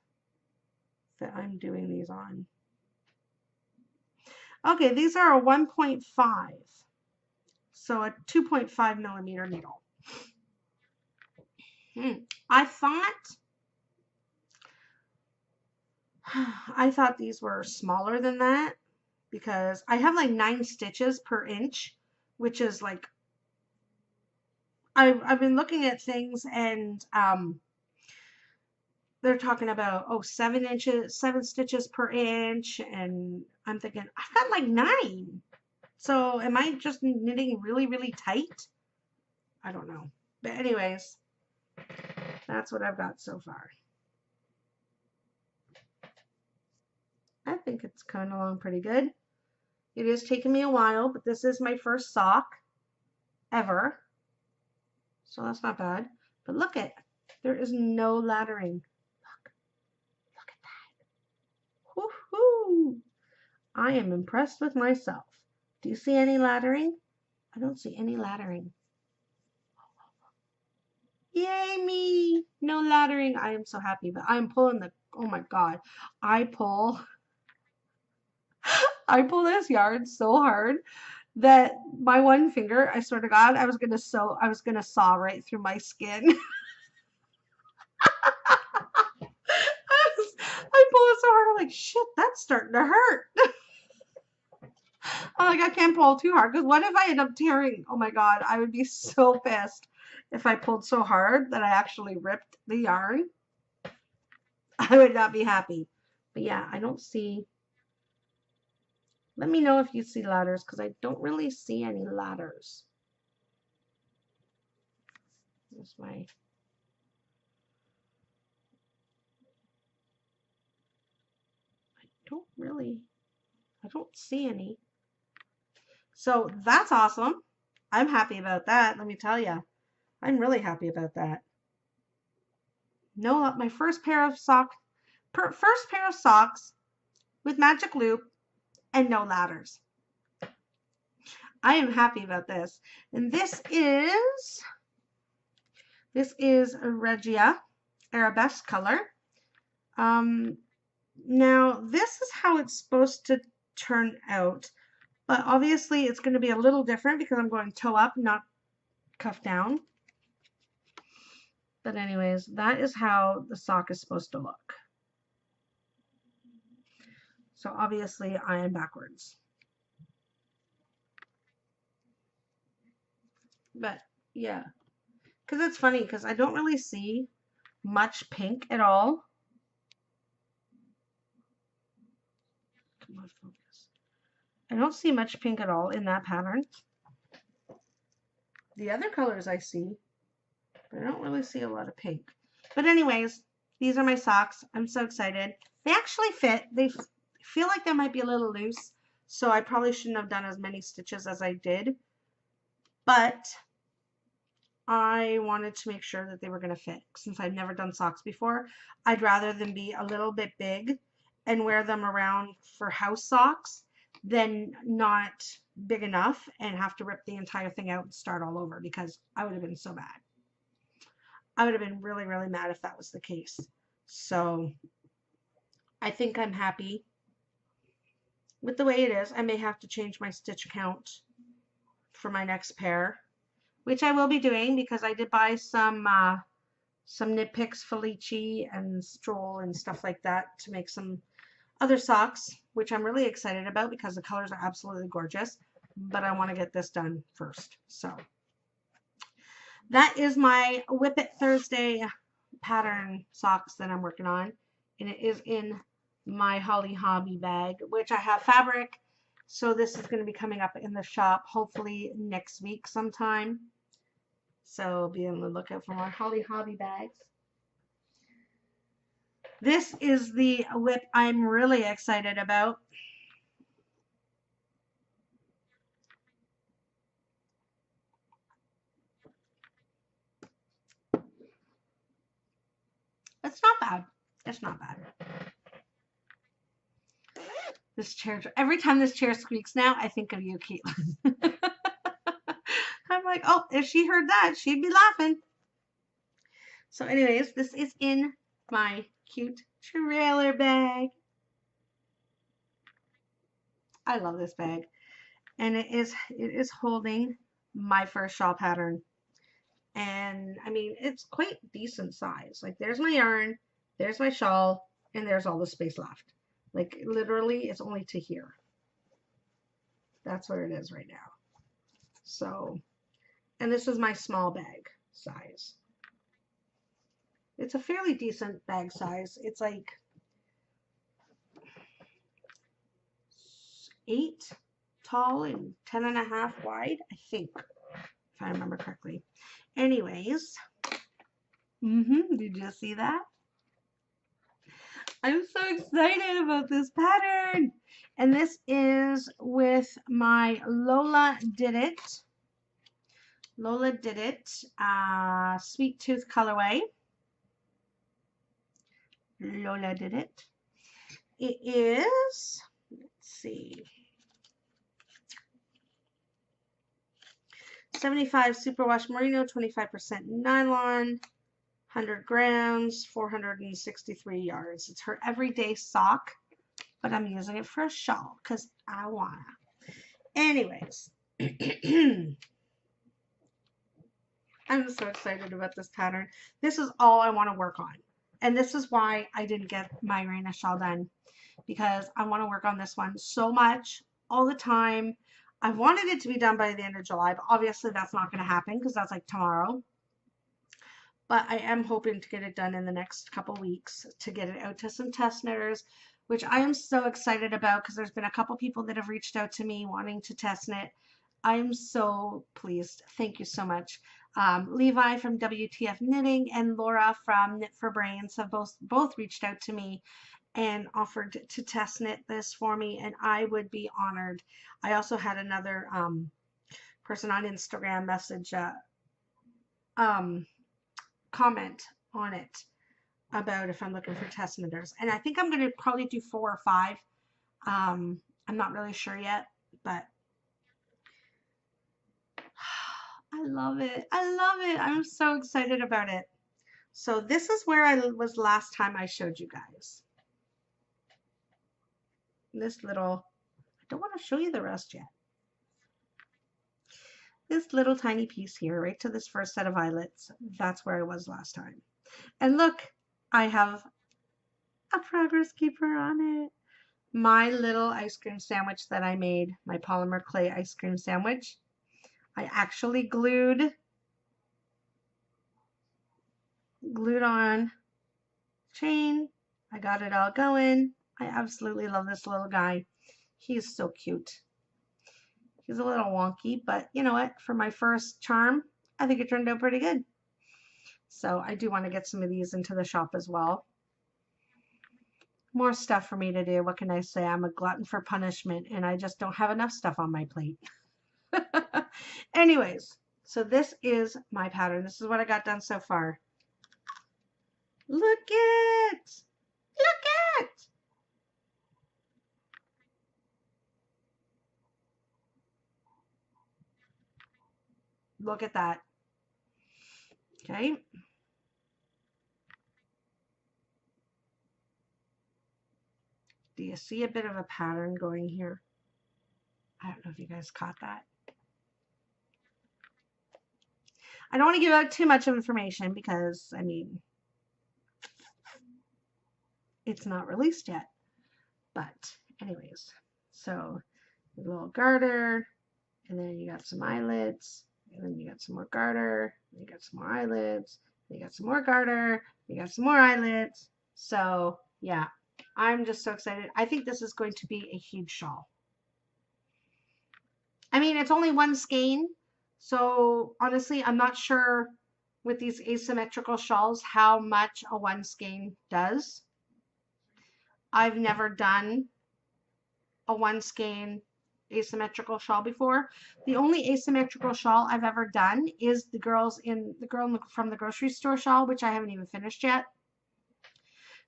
that I'm doing these on. Okay, these are a 1.5. So a 2.5 millimeter needle. I thought these were smaller than that because I have like 9 stitches per inch, which is like, I've been looking at things and they're talking about 7 stitches per inch, and I'm thinking I've got like 9. So am I just knitting really, really tight? I don't know. But anyways, that's what I've got so far. I think it's coming along pretty good. It is taking me a while, but this is my first sock ever. So that's not bad. But look at, there is no laddering. Look at that. Woohoo! I am impressed with myself. Do you see any laddering? I don't see any laddering. Yay me! No laddering. I am so happy, but I'm pulling the, oh my god. I pull this yarn so hard that my one finger, I swear to God, I was gonna saw right through my skin. I pull it so hard, I'm like, shit, that's starting to hurt. I'm like, I can't pull too hard because what if I end up tearing? Oh my God, I would be so pissed if I pulled so hard that I actually ripped the yarn. I would not be happy. But yeah, I don't see. Let me know if you see ladders because I don't really see any ladders. That's my. I don't see any. So that's awesome. I'm happy about that. Let me tell you, I'm really happy about that. No, my first pair of socks with magic loop and no ladders. I am happy about this. And this is a Regia Arabesque color. Now this is how it's supposed to turn out, but obviously it's going to be a little different because I'm going toe up, not cuff down. But anyways, that is how the sock is supposed to look. So obviously I am backwards. But yeah, because it's funny because I don't really see much pink at all. Come on, focus. I don't see much pink at all in that pattern. The other colors I see, but I don't really see a lot of pink. But anyways, these are my socks. I'm so excited. They actually fit. They feel like they might be a little loose, so I probably shouldn't have done as many stitches as I did. But I wanted to make sure that they were going to fit. Since I've never done socks before, I'd rather them be a little bit big and wear them around for house socks than not big enough and have to rip the entire thing out and start all over, because I would have been so mad. I would have been really, really mad if that was the case. So I think I'm happy with the way it is. I may have to change my stitch count for my next pair, which I will be doing because I did buy some Knit Picks Felici and Stroll and stuff like that to make some other socks, which I'm really excited about because the colors are absolutely gorgeous, but I want to get this done first. So that is my Whip It Thursday pattern socks that I'm working on, and it is in my Holly Hobby bag, which I have fabric. So this is going to be coming up in the shop hopefully next week sometime. So be on the lookout for more Holly Hobby bags. This is the whip I'm really excited about. It's not bad. It's not bad. This chair, every time this chair squeaks now, I think of you, Caitlin. I'm like, oh, if she heard that, she'd be laughing. So anyways, this is in my cute trailer bag. I love this bag. And it is holding my first shawl pattern. And I mean, it's quite decent size. Like there's my yarn, there's my shawl, and there's all the space left. Like literally it's only to here. That's what it is right now. So, and this is my small bag size. It's a fairly decent bag size. It's like 8 tall and 10.5 wide, I think, if I remember correctly. Anyways, did you see that? I'm so excited about this pattern. And this is with my Lola Did It. Lola Did It Sweet Tooth colorway. Lola Did It. It is, let's see, 75 superwash merino, 25% nylon, 100 grams, 463 yards. It's her everyday sock, but I'm using it for a shawl because I wanna. Anyways, I'm so excited about this pattern. This is all I want to work on. And this is why I didn't get my Raina shawl done, because I want to work on this one so much all the time. I wanted it to be done by the end of July, but obviously that's not going to happen because that's like tomorrow. But I am hoping to get it done in the next couple weeks to get it out to some test knitters, which I am so excited about because there's been a couple people that have reached out to me wanting to test knit. I'm so pleased. Thank you so much. Levi from WTF Knitting and Laura from Knit for Brains have both reached out to me and offered to test knit this for me, and I would be honored. I also had another person on Instagram message comment on it about if I'm looking for test knitters, and I think I'm going to probably do 4 or 5. I'm not really sure yet, but I love it. I love it. I'm so excited about it. So this is where I was last time I showed you guys. This little, I don't want to show you the rest yet. This little tiny piece here, right to this first set of eyelets, that's where I was last time. And look, I have a progress keeper on it. My little ice cream sandwich that I made, my polymer clay ice cream sandwich, I actually glued on chain. I got it all going. I absolutely love this little guy. He's so cute. He's a little wonky, but you know what? For my first charm, I think it turned out pretty good. So I do want to get some of these into the shop as well. More stuff for me to do. What can I say? I'm a glutton for punishment, and I just don't have enough stuff on my plate. Anyways, so this is my pattern. This is what I got done so far. Look it! Look it! Look at that. Okay. Do you see a bit of a pattern going here? I don't know if you guys caught that. I don't want to give out too much information because, I mean, it's not released yet. But anyways, so a little garter, and then you got some eyelets, and then you got some more garter, and you got some more eyelets, you got some more garter, you got some more eyelets. So yeah, I'm just so excited. I think this is going to be a huge shawl. I mean, it's only one skein, so honestly, I'm not sure with these asymmetrical shawls how much a one skein does. I've never done a one skein asymmetrical shawl before. The only asymmetrical shawl I've ever done is the girl from the grocery store shawl, which I haven't even finished yet.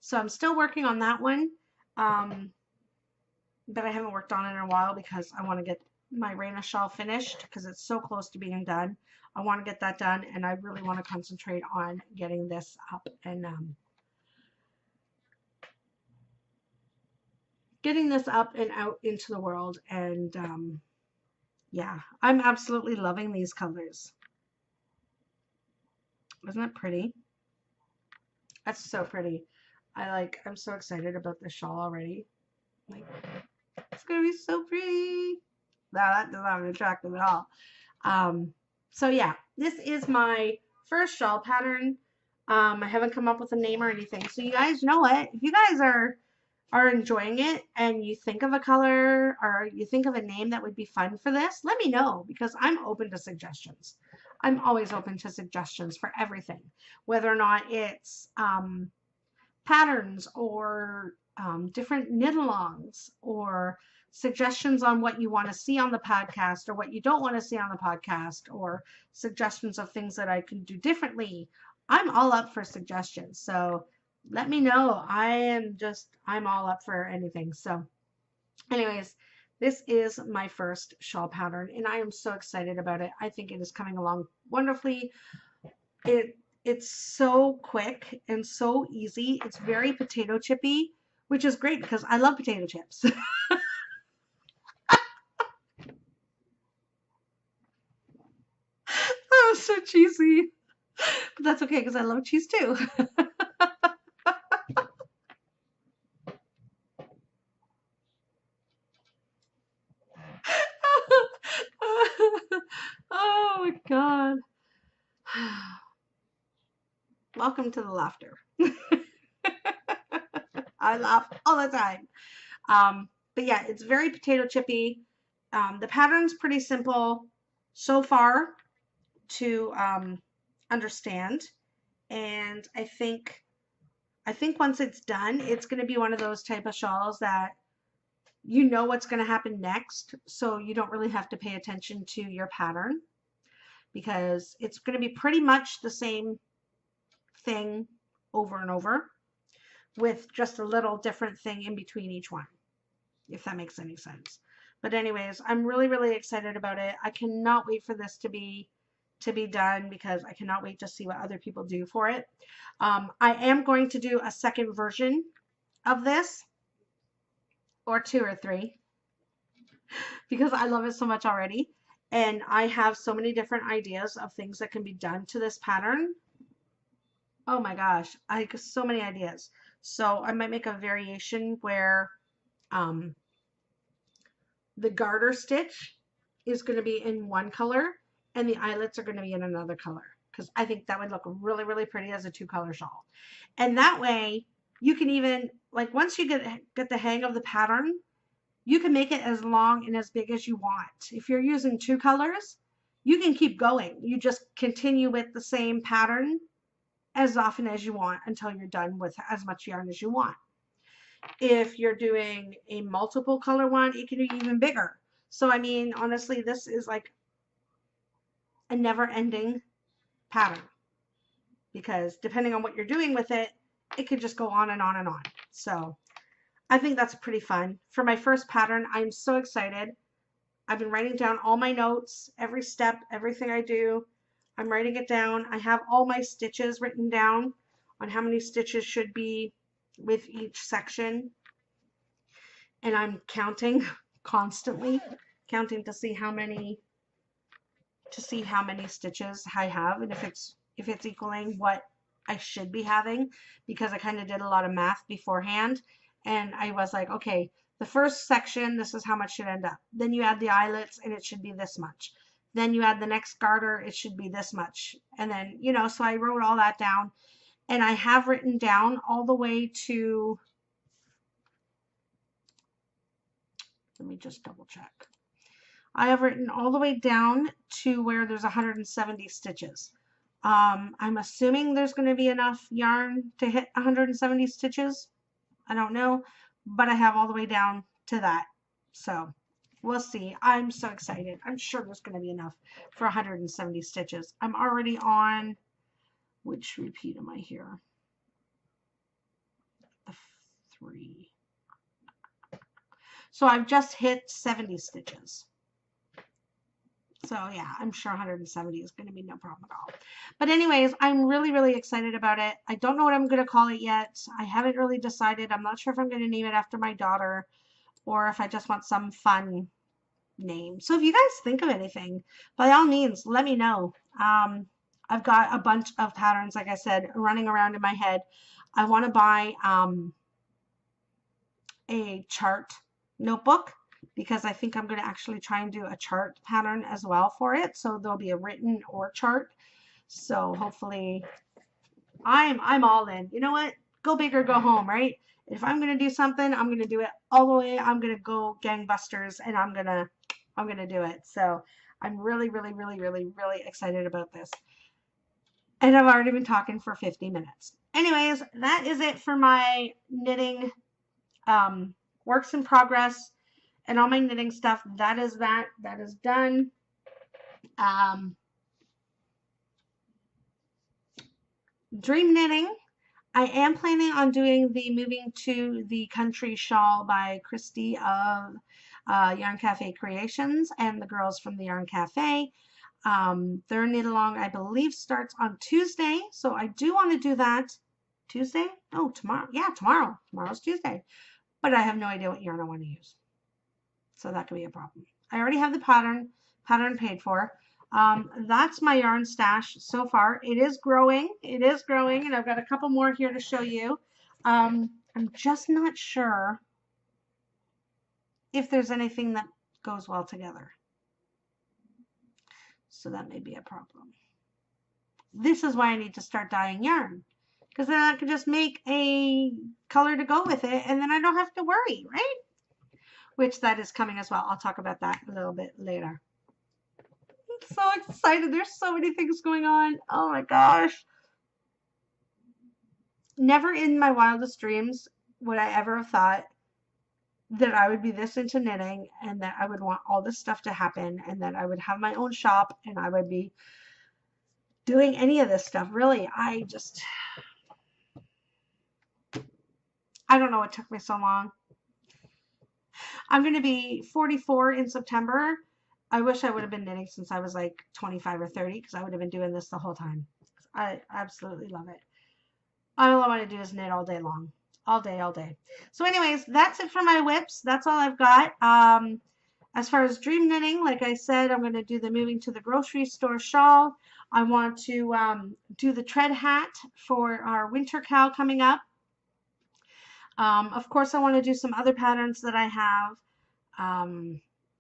So I'm still working on that one, but I haven't worked on it in a while because I want to get my Raina shawl finished because it's so close to being done. I want to get that done, and I really want to concentrate on getting this up and getting this up and out into the world and Yeah, I'm absolutely loving these colors. Isn't it pretty? That's so pretty. I'm so excited about this shawl already. Like, it's gonna be so pretty. No, that does not attract them at all. Um, so yeah, this is my first shawl pattern. I haven't come up with a name or anything. So you guys know what? If you guys are enjoying it and you think of a color or you think of a name that would be fun for this, let me know because I'm open to suggestions. I'm always open to suggestions for everything, whether or not it's patterns or different knit-alongs or suggestions on what you want to see on the podcast or what you don't want to see on the podcast or suggestions of things that I can do differently. I'm all up for suggestions. So let me know. I'm all up for anything. So anyways, this is my first shawl pattern and I am so excited about it. I think it is coming along wonderfully. It's so quick and so easy. It's very potato chippy, which is great because I love potato chips. That was so cheesy. But that's okay because I love cheese too. Oh my God. Welcome to the laughter. I laugh all the time. But yeah, it's very potato chippy. The pattern's pretty simple so far to understand. And I think once it's done, it's going to be one of those type of shawls that you know what's going to happen next, so you don't really have to pay attention to your pattern because it's going to be pretty much the same thing over and over with just a little different thing in between each one, if that makes any sense. But anyways, I'm really, really excited about it. I cannot wait for this to be done because I cannot wait to see what other people do for it. I am going to do a second version of this, or two or three, because I love it so much already. And I have so many different ideas of things that can be done to this pattern. Oh my gosh, I have so many ideas. So I might make a variation where um, the garter stitch is going to be in one color and the eyelets are going to be in another color because I think that would look really, really pretty as a two-color shawl. And that way you can even, like, once you get the hang of the pattern, you can make it as long and as big as you want. If you're using two colors, you can keep going. You just continue with the same pattern as often as you want until you're done with as much yarn as you want. If you're doing a multiple color one, it can be even bigger. So I mean, honestly, this is like a never ending pattern because depending on what you're doing with it, it could just go on and on and on. So I think that's pretty fun. For my first pattern, I'm so excited. I've been writing down all my notes, every step, everything I do. I'm writing it down. I have all my stitches written down on how many stitches should be with each section. And I'm counting constantly, counting to see how many stitches I have and if it's equaling what I should be having, because I kind of did a lot of math beforehand and I was like, okay, the first section, this is how much should end up. Then you add the eyelets and it should be this much. Then you add the next garter, it should be this much. And then, you know, so I wrote all that down and I have written down all the way to, let me just double check. I have written all the way down to where there's 170 stitches. I'm assuming there's going to be enough yarn to hit 170 stitches. I don't know, but I have all the way down to that. So we'll see. I'm so excited. I'm sure there's going to be enough for 170 stitches. I'm already on, which repeat am I here? The 3. So I've just hit 70 stitches. So yeah, I'm sure 170 is going to be no problem at all. But anyways, I'm really, really excited about it. I don't know what I'm going to call it yet. I haven't really decided. I'm not sure if I'm going to name it after my daughter or if I just want some fun name. So if you guys think of anything, by all means, let me know. I've got a bunch of patterns, like I said, running around in my head. I want to buy a chart notebook because I think I'm going to actually try and do a chart pattern as well for it. So there'll be a written or chart. So hopefully I'm all in. You know what? Go big or go home, right? If I'm going to do something, I'm going to do it all the way. I'm going to go gangbusters and I'm going to do it. So I'm really, really, really, really, really excited about this. And I've already been talking for 50 minutes. Anyways, that is it for my knitting works in progress and all my knitting stuff. That is done. Dream knitting. I am planning on doing the Moving to the Country shawl by Christy of Yarn Cafe Creations and the girls from the Yarn Cafe. Their knit along, I believe, starts on Tuesday. So I do want to do that. Tuesday? Oh, tomorrow. Yeah, tomorrow. Tomorrow's Tuesday. But I have no idea what yarn I want to use. So that could be a problem. I already have the pattern paid for. That's my yarn stash so far. It is growing, and I've got a couple more here to show you. I'm just not sure if there's anything that goes well together. So that may be a problem. This is why I need to start dyeing yarn, because then I can just make a color to go with it, and then I don't have to worry, right? Which that is coming as well. I'll talk about that a little bit later. I'm so excited. There's so many things going on. Oh my gosh. Never in my wildest dreams would I ever have thought that I would be this into knitting and that I would want all this stuff to happen and that I would have my own shop and I would be doing any of this stuff. Really, I don't know what took me so long. I'm going to be 44 in September. I wish I would have been knitting since I was like 25 or 30 because I would have been doing this the whole time. I absolutely love it. All I want to do is knit all day long. All day. So anyways, that's it for my whips. That's all I've got. As far as dream knitting, like I said, I'm going to do the Moving to the Grocery Store shawl. I want to do the tread hat for our winter cow coming up. Of course, I want to do some other patterns that I have.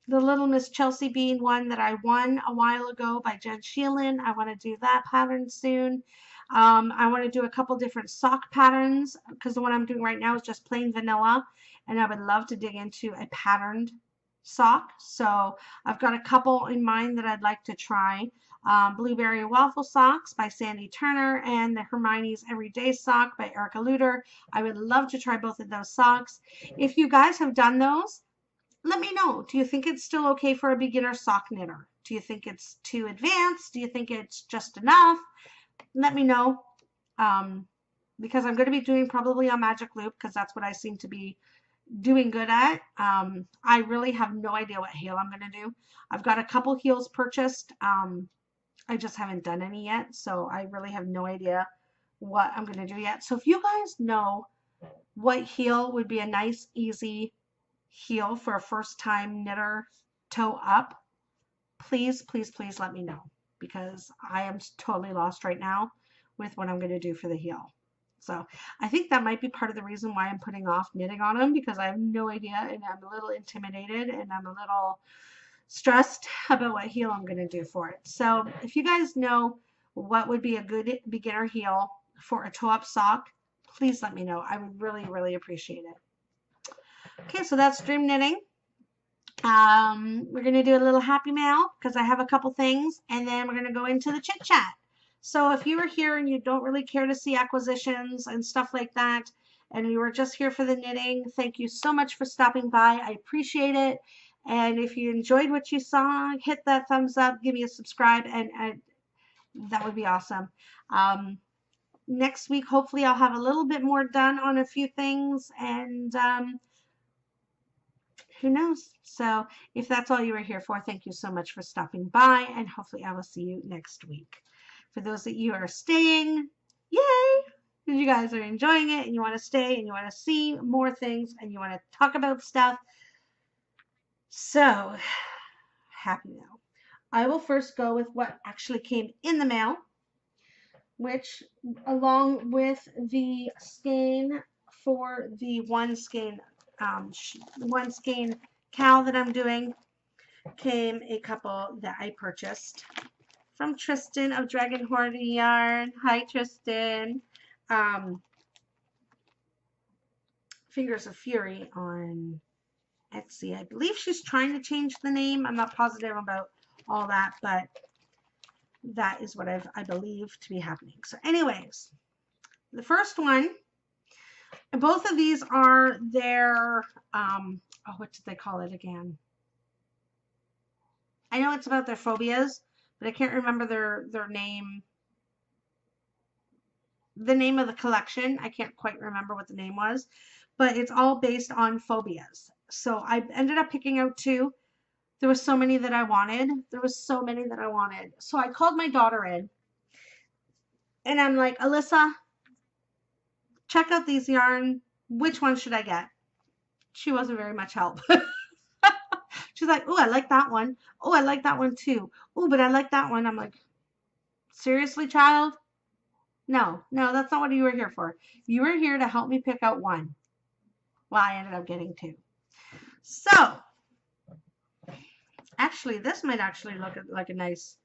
The Little Miss Chelsea Bean one that I won a while ago by Jen Sheelan. I want to do that pattern soon. I want to do a couple different sock patterns because the one I'm doing right now is just plain vanilla, and I would love to dig into a patterned sock. So I've got a couple in mind that I'd like to try. Blueberry Waffle Socks by Sandy Turner and the Hermione's Everyday Sock by Erica Luter. I would love to try both of those socks. If you guys have done those, let me know. Do you think it's still okay for a beginner sock knitter? Do you think it's too advanced? Do you think it's just enough? Let me know. Because I'm going to be doing probably a magic loop because that's what I seem to be doing good at. I really have no idea what heel I'm going to do. I've got a couple heels purchased. I just haven't done any yet, so I really have no idea what I'm going to do yet. So if you guys know what heel would be a nice, easy heel for a first-time knitter toe up, please, please, please let me know because I am totally lost right now with what I'm going to do for the heel. So I think that might be part of the reason why I'm putting off knitting on them because I have no idea and I'm a little intimidated and I'm a little stressed about what heel I'm going to do for it. So if you guys know what would be a good beginner heel for a toe-up sock, please let me know. I would really, really appreciate it. Okay, so that's dream knitting. We're going to do a little happy mail because I have a couple things, and then we're going to go into the chit chat. So if you are here and you don't really care to see acquisitions and stuff like that, and you were just here for the knitting, thank you so much for stopping by. I appreciate it. And if you enjoyed what you saw, hit that thumbs up, give me a subscribe, and that would be awesome. Next week, hopefully I'll have a little bit more done on a few things, and who knows? So if that's all you were here for, thank you so much for stopping by, and hopefully I will see you next week. For those that you are staying, yay! Because you guys are enjoying it, and you want to stay, and you want to see more things, and you want to talk about stuff. So happy mail. I will first go with what actually came in the mail, which along with the skein for the one skein cowl that I'm doing, came a couple that I purchased from Tristan of Dragon Hoarding Yarn. Hi, Tristan. Fingers of Fury on Etsy. I believe she's trying to change the name. I'm not positive about all that, but that is what I believe to be happening. So anyways, the first one, both of these are their, what did they call it again? I know it's about their phobias, but I can't remember their name. The name of the collection, I can't quite remember what the name was, but it's all based on phobias. So I ended up picking out two. There was so many that I wanted. So I called my daughter in and I'm like, Alyssa, check out these yarn. Which one should I get? She wasn't very much help. She's like, oh, I like that one. Oh, I like that one too. Oh, but I like that one. I'm like, seriously, child? No, that's not what you were here for. You were here to help me pick out one. Well, I ended up getting two. So, actually, this might actually look like a nice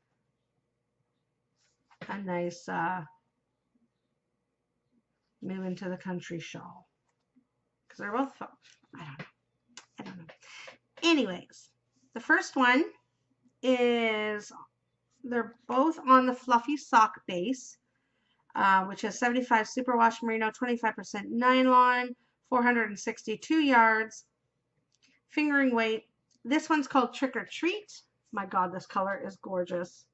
move into the country shawl. Because they're both, I don't know. Anyways, the first one is, they're both on the fluffy sock base, which is 75 superwash merino, 25% nylon, 462 yards, fingering weight. This one's called Trick or Treat. My God, this color is gorgeous.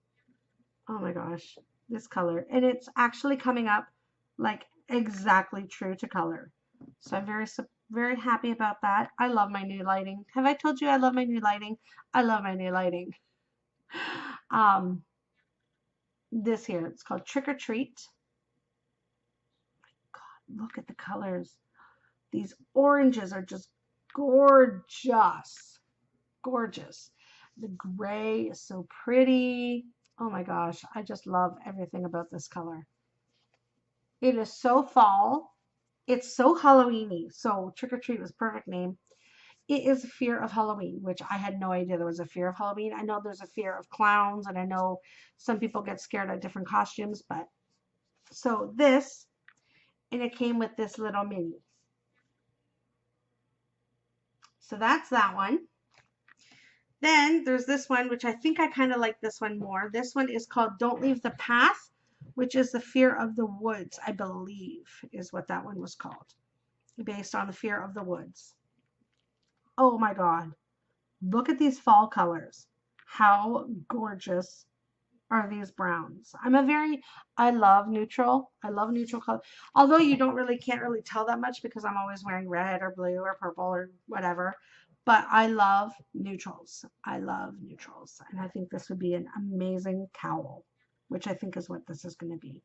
Oh my gosh, this color. And it's actually coming up like exactly true to color. So I'm very happy about that. I love my new lighting. Have I told you I love my new lighting? I love my new lighting. This here, it's called Trick or Treat. God, look at the colors. These oranges are just gorgeous. Gorgeous. The gray is so pretty. Oh my gosh, I just love everything about this color. It is so fall. It's so Halloween-y. So Trick or Treat was perfect name. It is a fear of Halloween, which I had no idea there was a fear of Halloween. I know there's a fear of clowns, and I know some people get scared of different costumes, but so this, and it came with this little mini. So that's that one. Then there's this one, which I think I kind of like this one more. This one is called Don't Leave the Path, which is the fear of the woods, I believe is what that one was called, based on the fear of the woods. Oh my God. Look at these fall colors. How gorgeous are these browns? I love neutral. I love neutral color. Although you can't really tell that much because I'm always wearing red or blue or purple or whatever. But I love neutrals. I love neutrals. And I think this would be an amazing cowl, which I think is what this is going to be.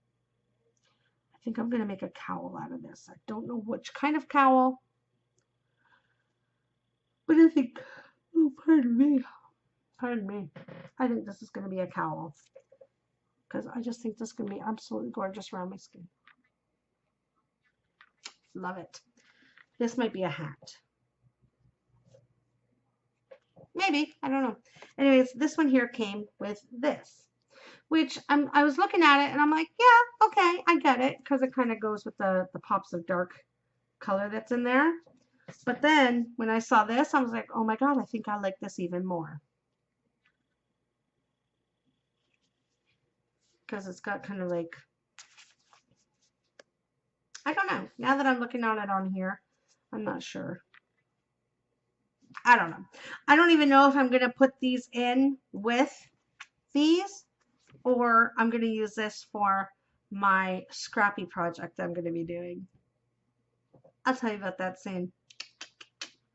I think I'm going to make a cowl out of this. I don't know which kind of cowl. But I think, oh, pardon me. I think this is going to be a cowl. Because I just think this is going to be absolutely gorgeous around my skin. Love it. This might be a hat. Maybe. I don't know. Anyways, this one here came with this. Which I was looking at it and I'm like, yeah, okay, I get it. Because it kind of goes with the pops of dark color that's in there. But then when I saw this, I was like, oh my God, I think I like this even more. Because it's got kind of like, I don't know. Now that I'm looking at it on here, I'm not sure. I don't know. I don't even know if I'm going to put these in with these or I'm going to use this for my scrappy project that I'm going to be doing. I'll tell you about that soon.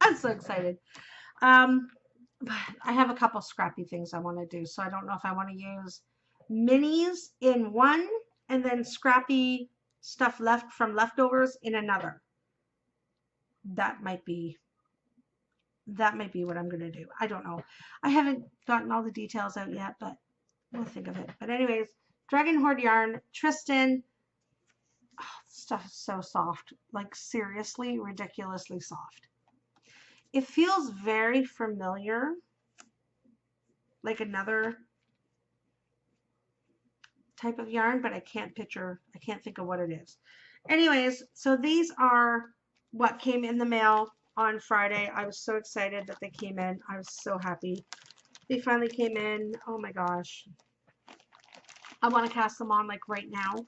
I'm so excited. But I have a couple scrappy things I want to do. So I don't know if I want to use minis in one and then scrappy stuff left from leftovers in another. That might be that might be what I'm going to do. I don't know. I haven't gotten all the details out yet, but we'll think of it. But anyways, Dragon Horde yarn, Tristan. Oh, stuff is so soft. Like seriously, ridiculously soft. It feels very familiar. Like another type of yarn, but I can't think of what it is. Anyways, so these are what came in the mail on Friday. I was so excited that they came in. I was so happy. They finally came in. Oh my gosh. I want to cast them on like right now,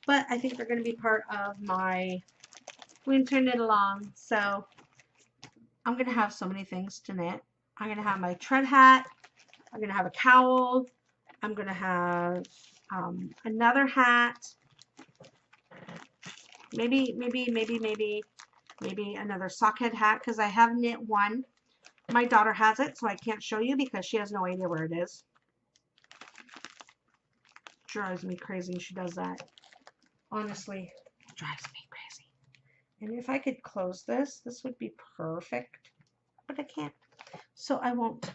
but I think they're going to be part of my winter knit along. So I'm going to have so many things to knit. I'm going to have my tread hat. I'm going to have a cowl. I'm going to have another hat. Maybe another sockhead hat because I have knit one. My daughter has it, so I can't show you because she has no idea where it is. Drives me crazy she does that. Honestly, drives me crazy. And if I could close this, this would be perfect. But I can't, so I won't.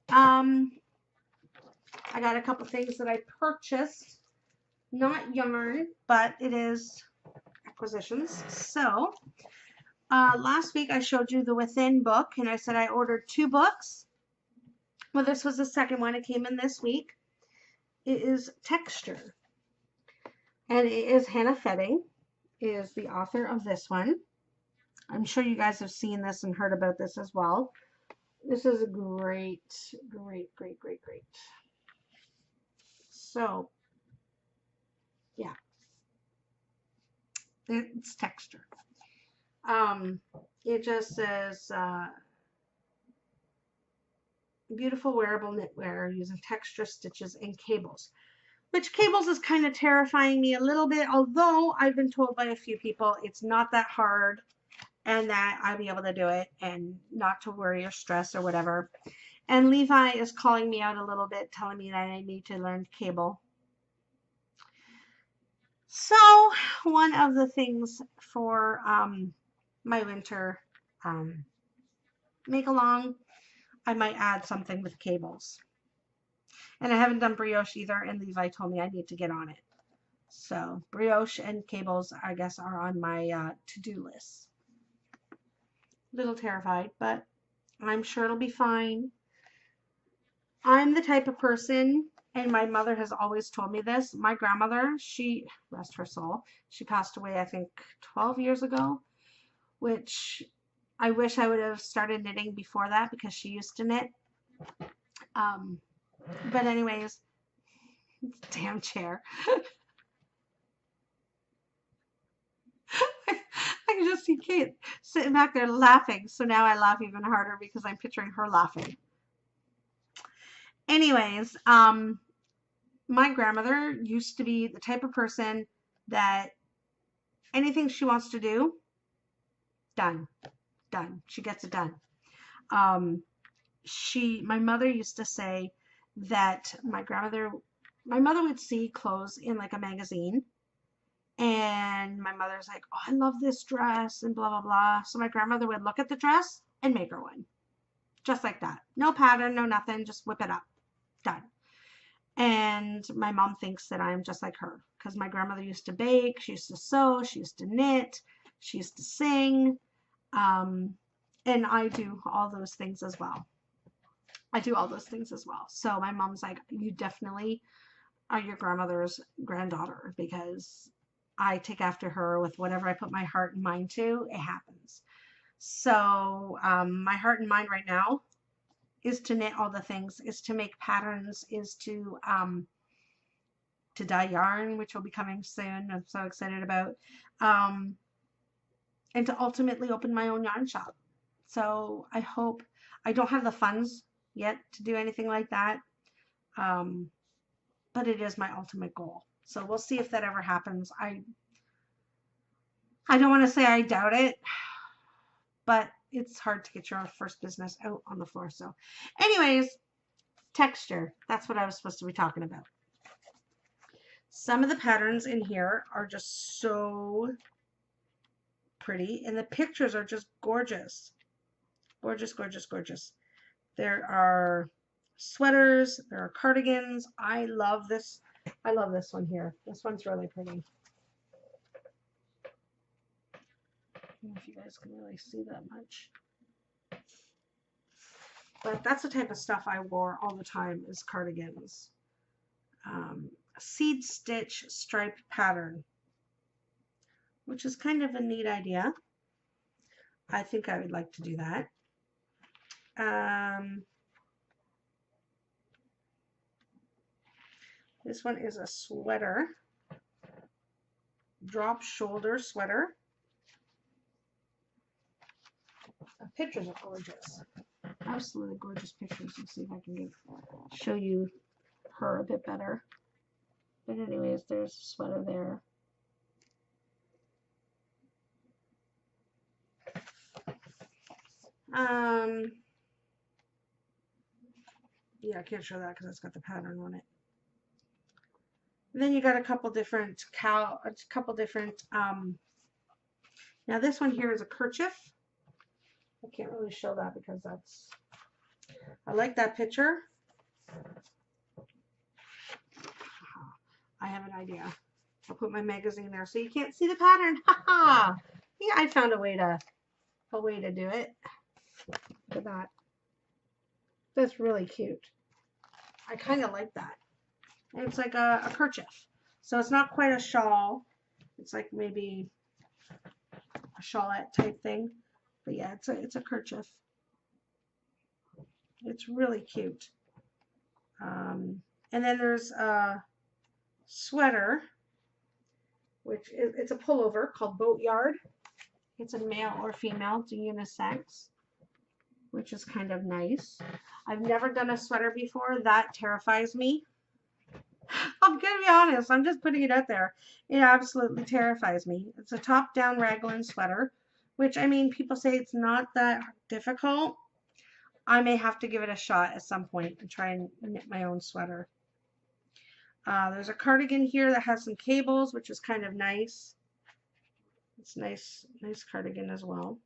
I got a couple things that I purchased. Not yarn, but it is acquisitions. So, last week I showed you the Within book, and I said I ordered 2 books. Well, this was the second one. It came in this week. It is Texture. And it is Hannah Fetting is the author of this one. I'm sure you guys have seen this and heard about this as well. This is a great. So, yeah. It's Texture. It just says beautiful wearable knitwear using texture, stitches, and cables. Which cables is kind of terrifying me a little bit, although I've been told by a few people it's not that hard and that I'll be able to do it and not to worry or stress or whatever. And Levi is calling me out a little bit, telling me that I need to learn cable. So one of the things for my winter make along, I might add something with cables. And I haven't done brioche either, and Levi told me I need to get on it. So brioche and cables, I guess, are on my to-do list. A little terrified, but I'm sure it'll be fine. I'm the type of person, and my mother has always told me this. My grandmother, she, rest her soul, she passed away, I think, 12 years ago, which I wish I would have started knitting before that because she used to knit. But anyways, damn chair. I can just see Kate sitting back there laughing. So now I laugh even harder because I'm picturing her laughing. Anyways, my grandmother used to be the type of person that anything she wants to do, done. She gets it done. My mother used to say that my mother would see clothes in like a magazine, and my mother's like, oh, I love this dress and blah, blah, blah. So my grandmother would look at the dress and make her one. Just like that. No pattern, no nothing, just whip it up. Done. And my mom thinks that I'm just like her because my grandmother used to bake, she used to sew, she used to knit, she used to sing, and I do all those things as well. So my mom's like, you definitely are your grandmother's granddaughter because I take after her with whatever I put my heart and mind to, it happens. So my heart and mind right now is to knit all the things, is to make patterns, is to dye yarn, which will be coming soon. I'm so excited about. And to ultimately open my own yarn shop. So I hope, I don't have the funds yet to do anything like that. But it is my ultimate goal. So we'll see if that ever happens. I don't want to say I doubt it, but it's hard to get your first business out on the floor. So anyways, texture, that's what I was supposed to be talking about. Some of the patterns in here are just so pretty, and the pictures are just gorgeous. Gorgeous, gorgeous, gorgeous. There are sweaters, there are cardigans. I love this. I love this one here. This one's really pretty. I don't know if you guys can really see that much. But that's the type of stuff I wore all the time, is cardigans. Seed stitch striped pattern, which is kind of a neat idea. I think I would like to do that. This one is a sweater, drop shoulder sweater. The pictures are gorgeous, absolutely gorgeous pictures. Let's see if I can show you her a bit better. But anyways, there's a sweater there. Yeah, I can't show that because it's got the pattern on it. And then you got a couple different now this one here is a kerchief. I can't really show that because that's, I like that picture. I have an idea. I'll put my magazine there so you can't see the pattern. Haha! Yeah, I found a way to do it. Look at that. That's really cute. I kind of like that. And it's like a kerchief. So it's not quite a shawl. It's like maybe a shawlette type thing. But yeah, it's a kerchief. It's really cute. And then there's a sweater, which is, it's a pullover called Boat Yard. It's a male or female, it's unisex, which is kind of nice. I've never done a sweater before. That terrifies me. I'm gonna be honest, I'm just putting it out there. It absolutely terrifies me. It's a top-down raglan sweater, which, I mean, people say it's not that difficult. I may have to give it a shot at some point and try and knit my own sweater. There's a cardigan here that has some cables, which is kind of nice. It's nice cardigan as well.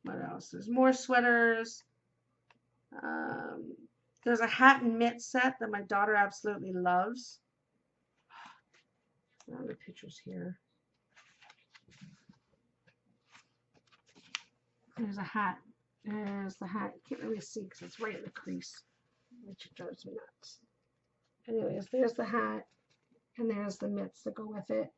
What else? There's more sweaters. There's a hat and mitt set that my daughter absolutely loves. What are the pictures here? There's a hat. There's the hat. You can't really see because it's right in the crease, which drives me nuts. Anyways, there's the hat, and there's the mitts that go with it.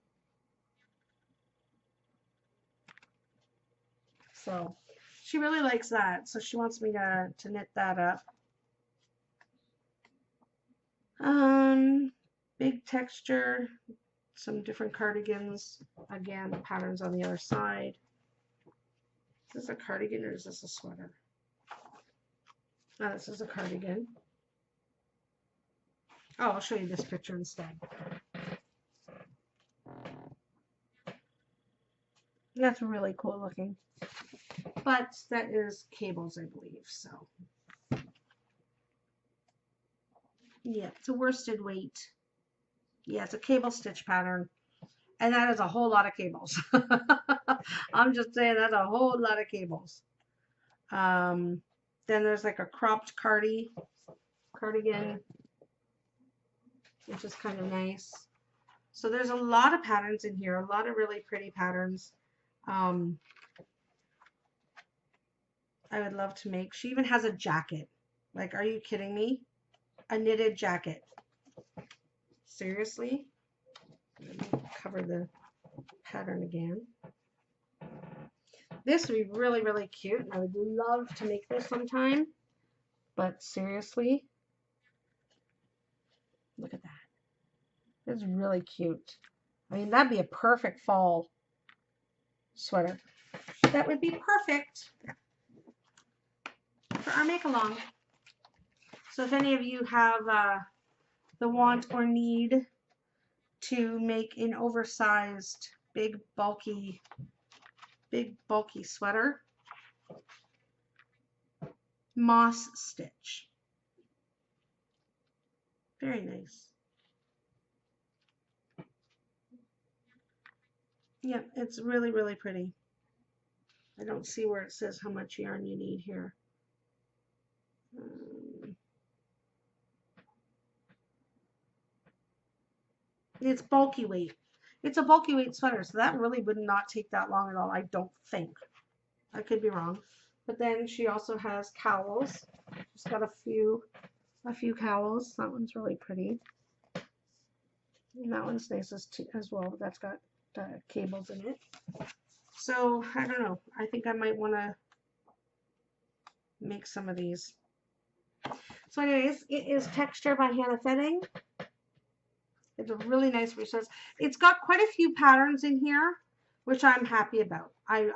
So she really likes that, so she wants me to knit that up. Big texture, some different cardigans. Again, the pattern's on the other side. Is this a cardigan or is this a sweater? Oh, this is a cardigan. Oh, I'll show you this picture instead. That's really cool looking. But that is cables, I believe, so. Yeah, it's a worsted weight. Yeah, it's a cable stitch pattern. And that is a whole lot of cables. I'm just saying that's a whole lot of cables. Then there's like a cropped cardigan, which is kind of nice. So there's a lot of patterns in here, a lot of really pretty patterns. I would love to make. She even has a jacket. Like, are you kidding me? A knitted jacket. Seriously? Let me cover the pattern again. This would be really, really cute. I would love to make this sometime. But seriously, look at that. It's really cute. I mean, that'd be a perfect fall sweater. That would be perfect for our make-along. So if any of you have the want or need to make an oversized, big, bulky sweater, moss stitch. Very nice. Yep, it's really, really pretty. I don't see where it says how much yarn you need here. It's bulky weight. It's a bulky weight sweater, so that really would not take that long at all, I don't think. I could be wrong. But then she also has cowls. She's got a few cowls. That one's really pretty. And that one's nice as well, but that's got cables in it. So, I don't know. I think I might want to make some of these. So anyways, it is Texture by Hannah Fetting. It's a really nice resource. It's got quite a few patterns in here, which I'm happy about. I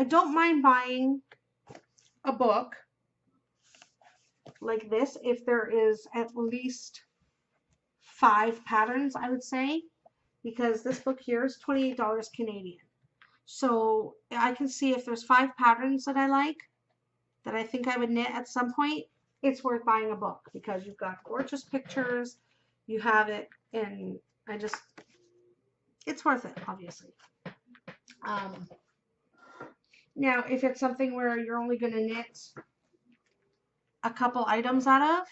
don't mind buying a book like this if there is at least 5 patterns, I would say, because this book here is $28 Canadian. So I can see if there's 5 patterns that I like, that I think I would knit at some point, it's worth buying a book because you've got gorgeous pictures, you have it, and it's worth it, obviously. Now, if it's something where you're only going to knit a couple items out of,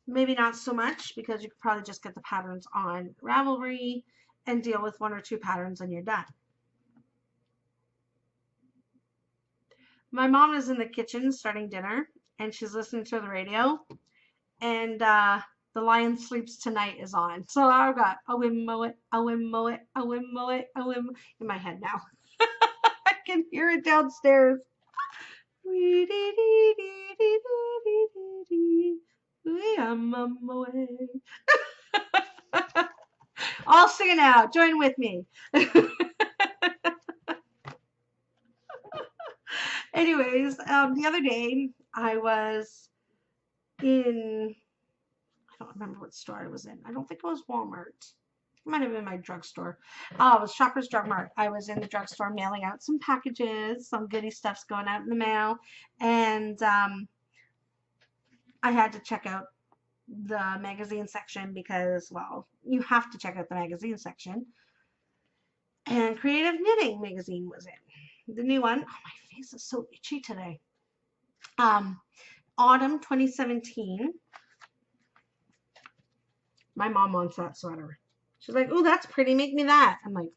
maybe not so much, because you could probably just get the patterns on Ravelry and deal with 1 or 2 patterns and you're done. My mom is in the kitchen starting dinner and she's listening to the radio, and The Lion Sleeps Tonight is on. So I've got a whim mow it, a whim mow it, a whim mow it, a whim in my head now. I can hear it downstairs. I'll sing it out. Join with me. Anyways, the other day I was in, I don't remember what store I was in. I don't think it was Walmart. It might have been my drugstore. Oh, it was Shoppers Drug Mart. I was in the drugstore mailing out some packages, some goodie stuff's going out in the mail, and I had to check out the magazine section because, well, you have to check out the magazine section. And Creative Knitting magazine was in. The new one. Oh, my face is so itchy today. Autumn 2017. My mom wants that sweater. She's like, oh, that's pretty. Make me that. I'm like,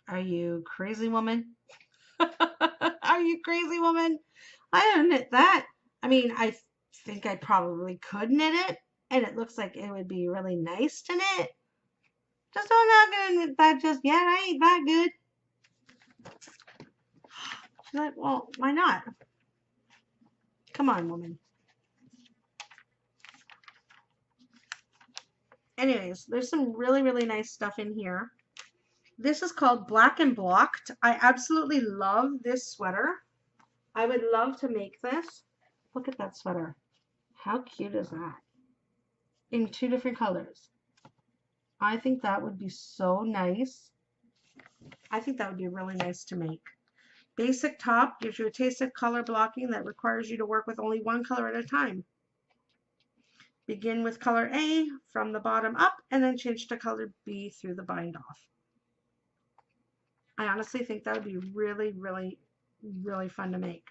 are you crazy, woman? Are you crazy, woman? I don't knit that. I mean, I think I probably could knit it, and it looks like it would be really nice to knit. Just I'm not gonna knit that just yet. I ain't that good. She's like, well, why not? Come on, woman. Anyways, there's some really, really nice stuff in here. This is called Black and Blocked. I absolutely love this sweater. I would love to make this. Look at that sweater. How cute is that? In 2 different colors. I think that would be so nice. I think that would be really nice to make. Basic top gives you a taste of color blocking that requires you to work with only 1 color at a time. Begin with color A from the bottom up and then change to color B through the bind off. I honestly think that would be really, really, really fun to make.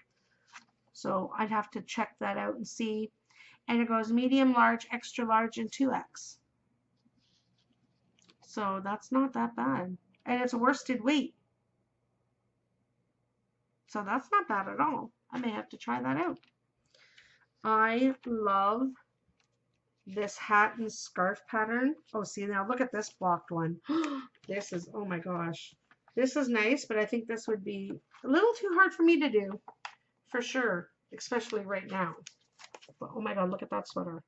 So I'd have to check that out and see. And it goes medium, large, extra large, and 2X. So that's not that bad. And it's a worsted weight. So that's not bad at all. I may have to try that out. I love this hat and scarf pattern. Oh, see, now look at this blocked one. This is, oh my gosh. This is nice, but I think this would be a little too hard for me to do, for sure, especially right now. But oh my God, look at that sweater.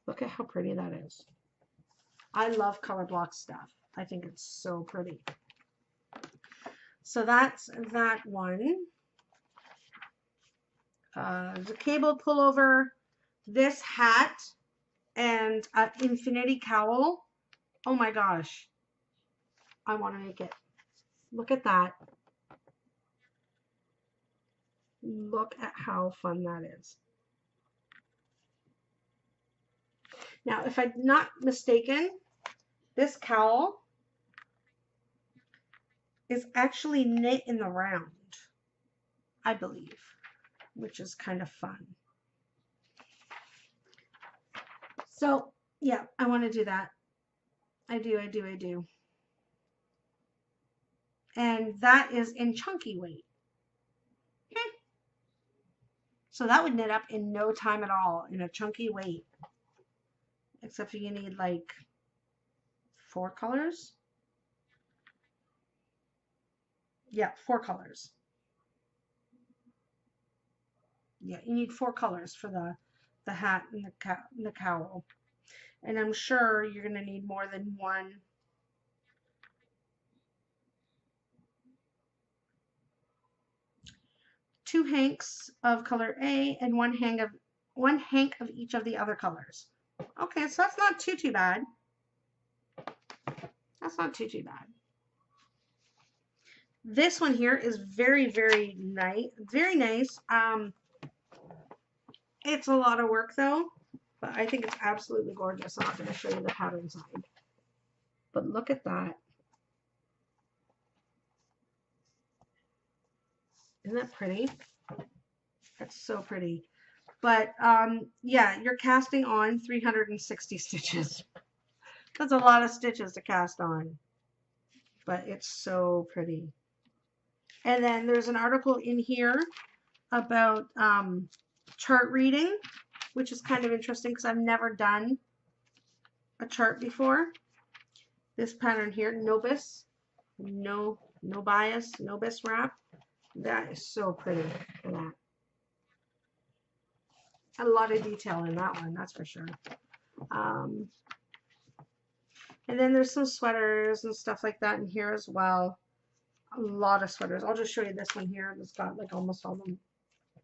Look at how pretty that is. I love color block stuff. I think it's so pretty. So that's that one. The cable pullover, this hat, and an infinity cowl. Oh my gosh. I want to make it. Look at that. Look at how fun that is. Now, if I'm not mistaken, this cowl is actually knit in the round, I believe, which is kind of fun. So, yeah, I want to do that. I do. And that is in chunky weight. So that would knit up in no time at all in a chunky weight. Except for you need like 4 colors. Yeah, 4 colors. Yeah, you need 4 colors for the hat and the cowl. And I'm sure you're going to need more than one. Two hanks of color A and one hank of each of the other colors. Okay, so that's not too bad. That's not too bad. This one here is very, very nice. Very nice. It's a lot of work though, but I think it's absolutely gorgeous. I'm not going to show you the pattern side. But look at that. Isn't that pretty? That's so pretty. But yeah, you're casting on 360 stitches. That's a lot of stitches to cast on. But it's so pretty. And then there's an article in here about chart reading, which is kind of interesting because I've never done a chart before. This pattern here, Nobis, no bias, Nobis wrap. That is so pretty. Look at that. A lot of detail in that one, that's for sure. And then there's some sweaters and stuff like that in here as well. A lot of sweaters. I'll just show you this one here. It's got like almost all the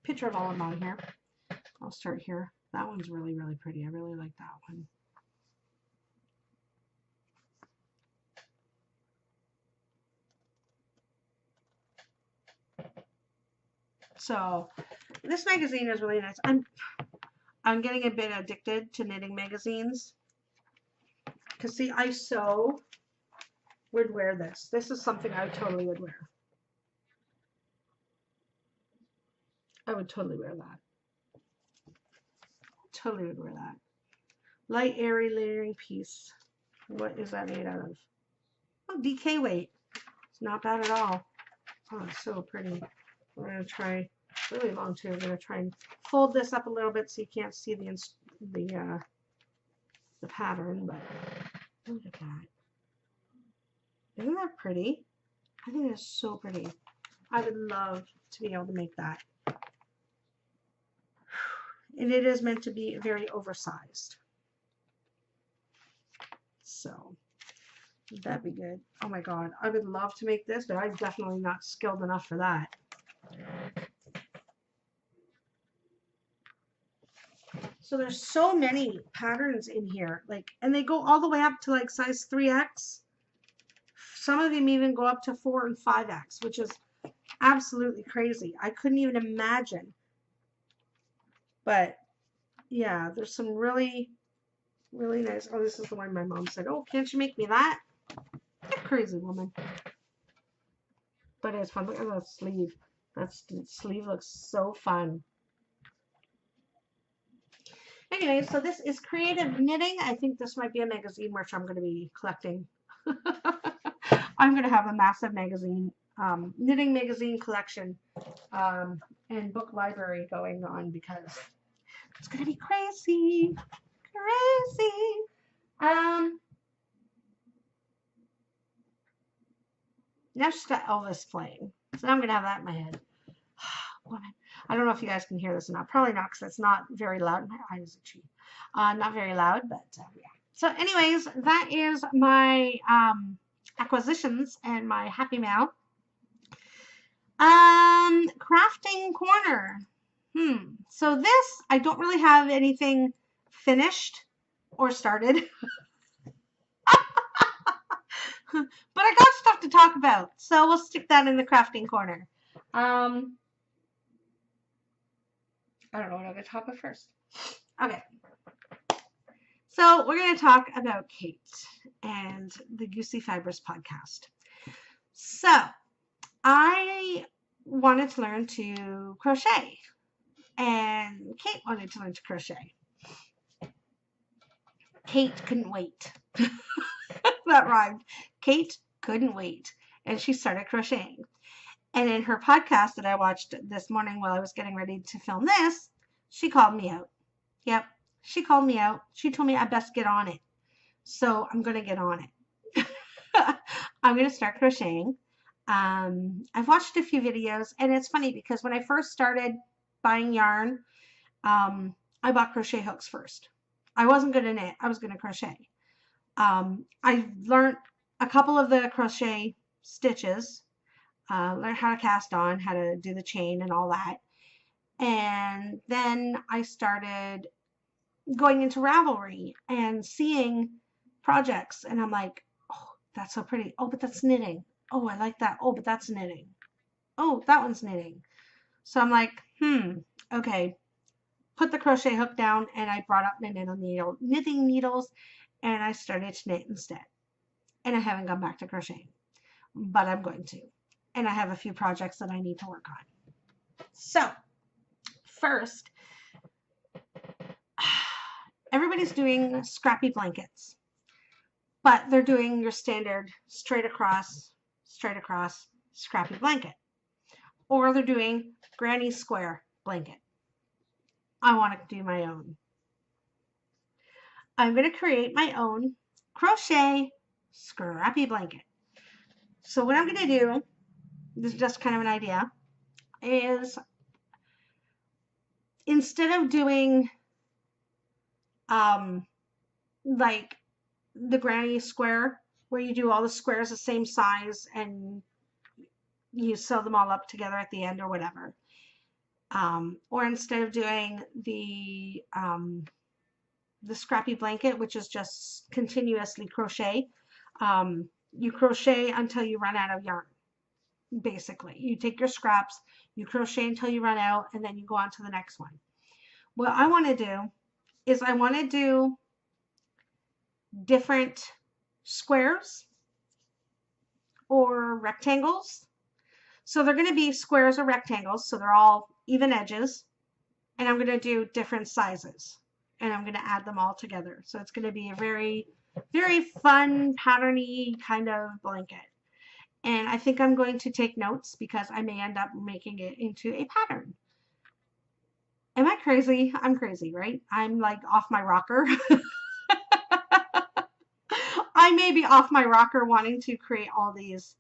picture of all of them on here. I'll start here. That one's really, really pretty. I really like that one. So this magazine is really nice. I'm getting a bit addicted to knitting magazines. Because see, I so would wear this. This is something I totally would wear. I would totally wear that. Totally would wear that. Light, airy layering piece. What is that made out of? Oh, DK weight. It's not bad at all. Oh, it's so pretty. We're going to try, really long too. I'm going to try and fold this up a little bit so you can't see the pattern, but look at that. Isn't that pretty? I think that's so pretty. I would love to be able to make that. And it is meant to be very oversized. So that'd be good. Oh my God, I would love to make this, but I'm definitely not skilled enough for that. So there's so many patterns in here, like, and they go all the way up to like size 3X. Some of them even go up to 4 and 5X, which is absolutely crazy. I couldn't even imagine. But yeah, there's some really, really nice. Oh, this is the one my mom said, oh, can't you make me that? You're crazy woman. But it's fun. Look at that sleeve. That sleeve looks so fun. Anyway, so this is Creative Knitting. I think this might be a magazine which I'm going to be collecting. I'm going to have a massive magazine, knitting magazine collection and book library going on because it's going to be crazy. Crazy. Now she's got Elvis playing. So now I'm going to have that in my head. Woman. I don't know if you guys can hear this or not. Probably not because it's not very loud. My eyes are cheap. Not very loud, but yeah. So anyways, that is my acquisitions and my happy mail. Crafting corner. So this, I don't really have anything finished or started. But I got stuff to talk about. So we'll stick that in the crafting corner. I don't know what I'm going to talk about first. Okay. So we're going to talk about Kate and the Goosey Fibers podcast. So I wanted to learn to crochet, and Kate wanted to learn to crochet. Kate couldn't wait. That rhymed. Kate couldn't wait, and she started crocheting. And in her podcast that I watched this morning while I was getting ready to film this, she called me out. Yep, she called me out. She told me I best get on it. So I'm going to get on it. I'm going to start crocheting. I've watched a few videos, and it's funny because when I first started buying yarn, I bought crochet hooks first. I wasn't going to knit. I was going to crochet. I learned a couple of the crochet stitches, learned how to cast on, how to do the chain and all that. And then I started going into Ravelry and seeing projects, and I'm like, oh, that's so pretty. Oh, but that's knitting. Oh, I like that. Oh, but that's knitting. Oh, that one's knitting. So I'm like, okay. Put the crochet hook down, and I brought up my knitting needles, and I started to knit instead. And I haven't gone back to crocheting, but I'm going to. And I have a few projects that I need to work on. So first, everybody's doing scrappy blankets, but they're doing your standard straight across, scrappy blanket. Or they're doing granny square blanket. I want to do my own. I'm going to create my own crochet scrappy blanket. So what I'm going to do, this is just kind of an idea, is instead of doing like the granny square where you do all the squares the same size and you sew them all up together at the end or whatever, or instead of doing the scrappy blanket, which is just continuously crochet, you crochet until you run out of yarn. Basically, you take your scraps, you crochet until you run out, and then you go on to the next one. What I want to do is I want to do different squares or rectangles. So they're going to be squares or rectangles, so they're all even edges, and I'm going to do different sizes, and I'm going to add them all together. So it's going to be a very, very fun, patterny kind of blanket. And I think I'm going to take notes because I may end up making it into a pattern. Am I crazy? I'm crazy, right? I'm like off my rocker. I may be off my rocker wanting to create all these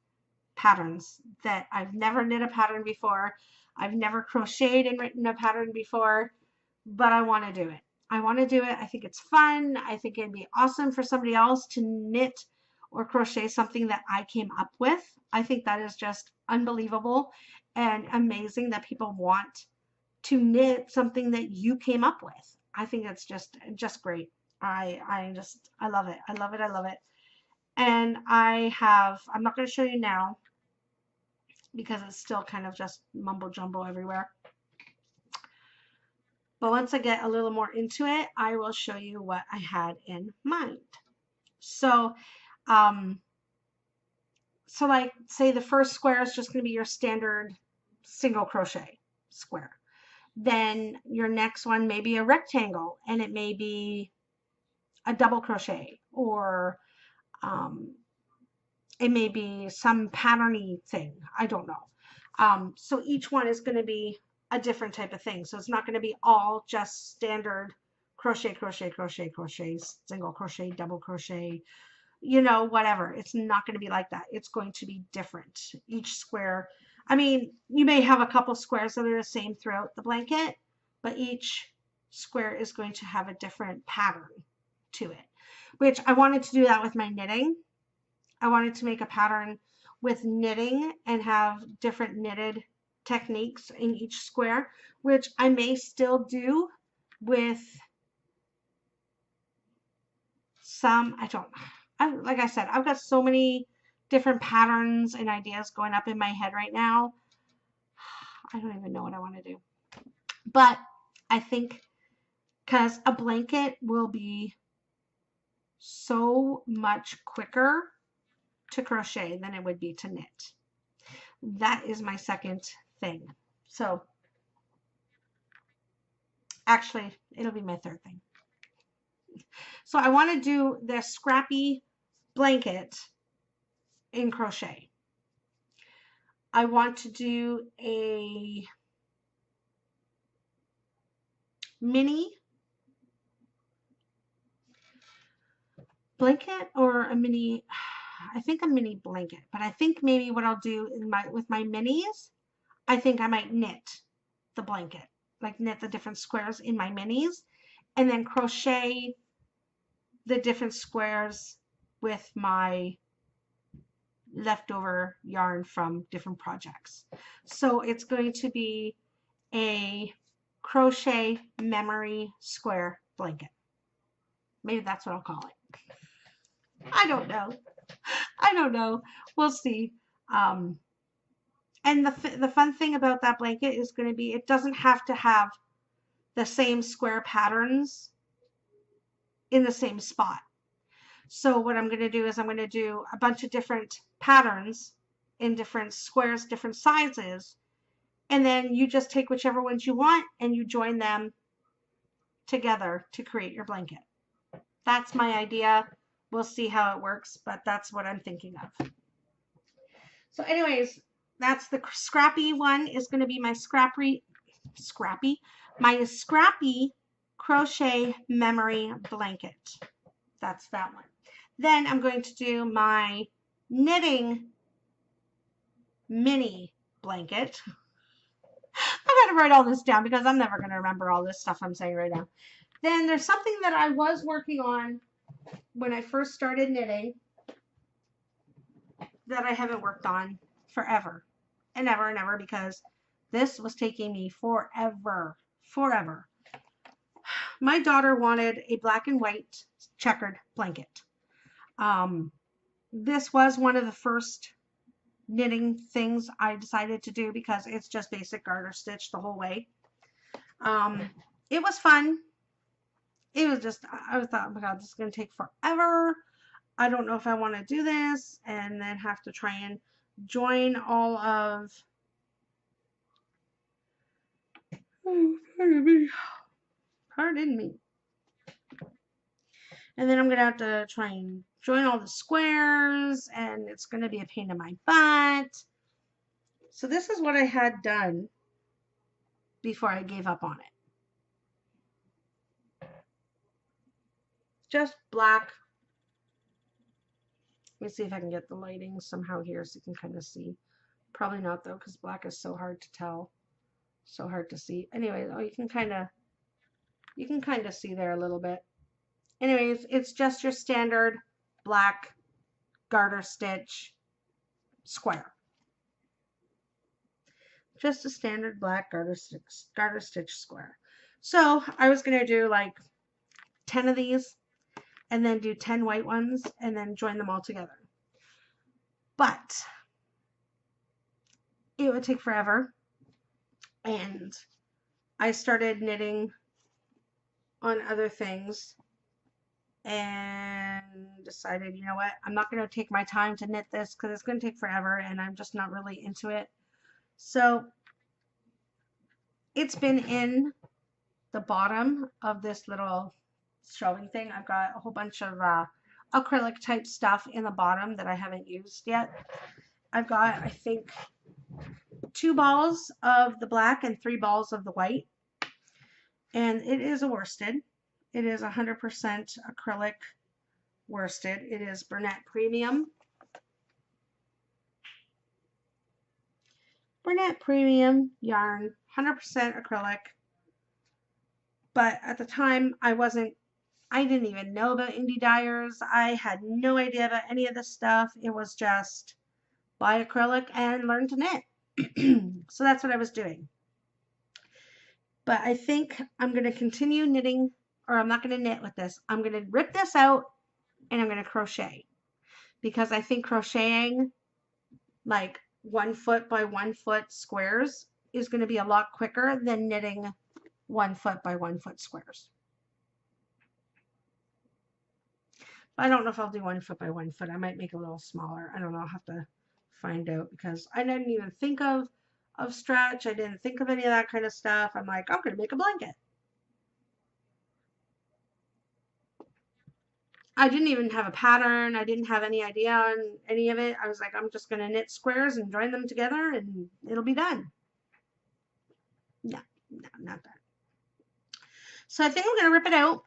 patterns that I've never knit a pattern before. I've never crocheted and written a pattern before, but I want to do it. I want to do it. I think it's fun. I think it'd be awesome for somebody else to knit or crochet something that I came up with. I think that is just unbelievable and amazing that people want to knit something that you came up with. I think it's just great. I love it. I love it. I love it. And I'm not going to show you now because it's still kind of just mumbo jumbo everywhere. But once I get a little more into it, I will show you what I had in mind. So, so like say the first square is just going to be your standard single crochet square. Then your next one may be a rectangle, and it may be a double crochet, or it may be some patterny thing. I don't know. So each one is going to be a different type of thing. So it's not going to be all just standard crochet, crochet, crochet, crochet, single crochet, double crochet, you know, whatever. It's not going to be like that. It's going to be different. Each square, I mean, you may have a couple squares that are the same throughout the blanket, but each square is going to have a different pattern to it, which I wanted to do that with my knitting. I wanted to make a pattern with knitting and have different knitted techniques in each square, which I may still do with some, like I said, I've got so many different patterns and ideas going up in my head right now. I don't even know what I want to do. But I think because a blanket will be so much quicker to crochet than it would be to knit. That is my second thing. So actually, it'll be my third thing. So I want to do this scrappy blanket in crochet. I want to do a mini blanket or a mini, I think a mini blanket, but I think maybe what I'll do with my minis, I think I might knit the blanket, like knit the different squares in my minis and then crochet the different squares with my leftover yarn from different projects. So it's going to be a crochet memory square blanket. Maybe that's what I'll call it. I don't know. I don't know. We'll see. And the fun thing about that blanket is going to be it doesn't have to have the same square patterns in the same spot. So what I'm going to do is I'm going to do a bunch of different patterns in different squares, different sizes, and then you just take whichever ones you want and you join them together to create your blanket. That's my idea. We'll see how it works, but that's what I'm thinking of. So anyways, that's the scrappy one is going to be my scrappy crochet memory blanket. That's that one. Then I'm going to do my knitting mini blanket. I gotta write all this down because I'm never going to remember all this stuff I'm saying right now. Then there's something that I was working on when I first started knitting that I haven't worked on forever and ever and ever because this was taking me forever. My daughter wanted a black and white checkered blanket. This was one of the first knitting things I decided to do because it's just basic garter stitch the whole way. It was fun. It was just, I thought, oh my God, this is going to take forever. I don't know if I want to do this and then have to try and join all of, pardon me. And then I'm going to have to try and join all the squares and it's going to be a pain in my butt. So this is what I had done before I gave up on it. Just black. Let me see if I can get the lighting somehow here so you can kind of see. Probably not though, because black is so hard to tell. So hard to see. Anyway, oh, you can kind of see there a little bit. Anyways, it's just your standard black garter stitch square. Just a standard black garter stitch square. So I was going to do like 10 of these and then do 10 white ones and then join them all together. But it would take forever. And I started knitting on other things and decided, you know what, I'm not going to take my time to knit this because it's going to take forever and I'm just not really into it. So it's been in the bottom of this little shelving thing. I've got a whole bunch of acrylic type stuff in the bottom that I haven't used yet. I've got, I think, 2 balls of the black and 3 balls of the white. And it is a worsted. It is 100% acrylic worsted. It is Bernat Premium. Bernat Premium yarn, 100% acrylic. But at the time, I didn't even know about indie dyers. I had no idea about any of this stuff. It was just buy acrylic and learn to knit. So that's what I was doing. But I think I'm going to continue knitting, or I'm not going to knit with this. I'm going to rip this out and I'm going to crochet. Because I think crocheting like 1 foot by 1 foot squares is going to be a lot quicker than knitting 1 foot by 1 foot squares. I don't know if I'll do 1 foot by 1 foot. I might make it a little smaller. I don't know. I'll have to find out because I didn't even think of stretch. I didn't think of any of that kind of stuff. I'm like, I'm going to make a blanket. I didn't even have a pattern. I didn't have any idea on any of it. I was like, I'm just going to knit squares and join them together and it'll be done. No, not that. So I think I'm going to rip it out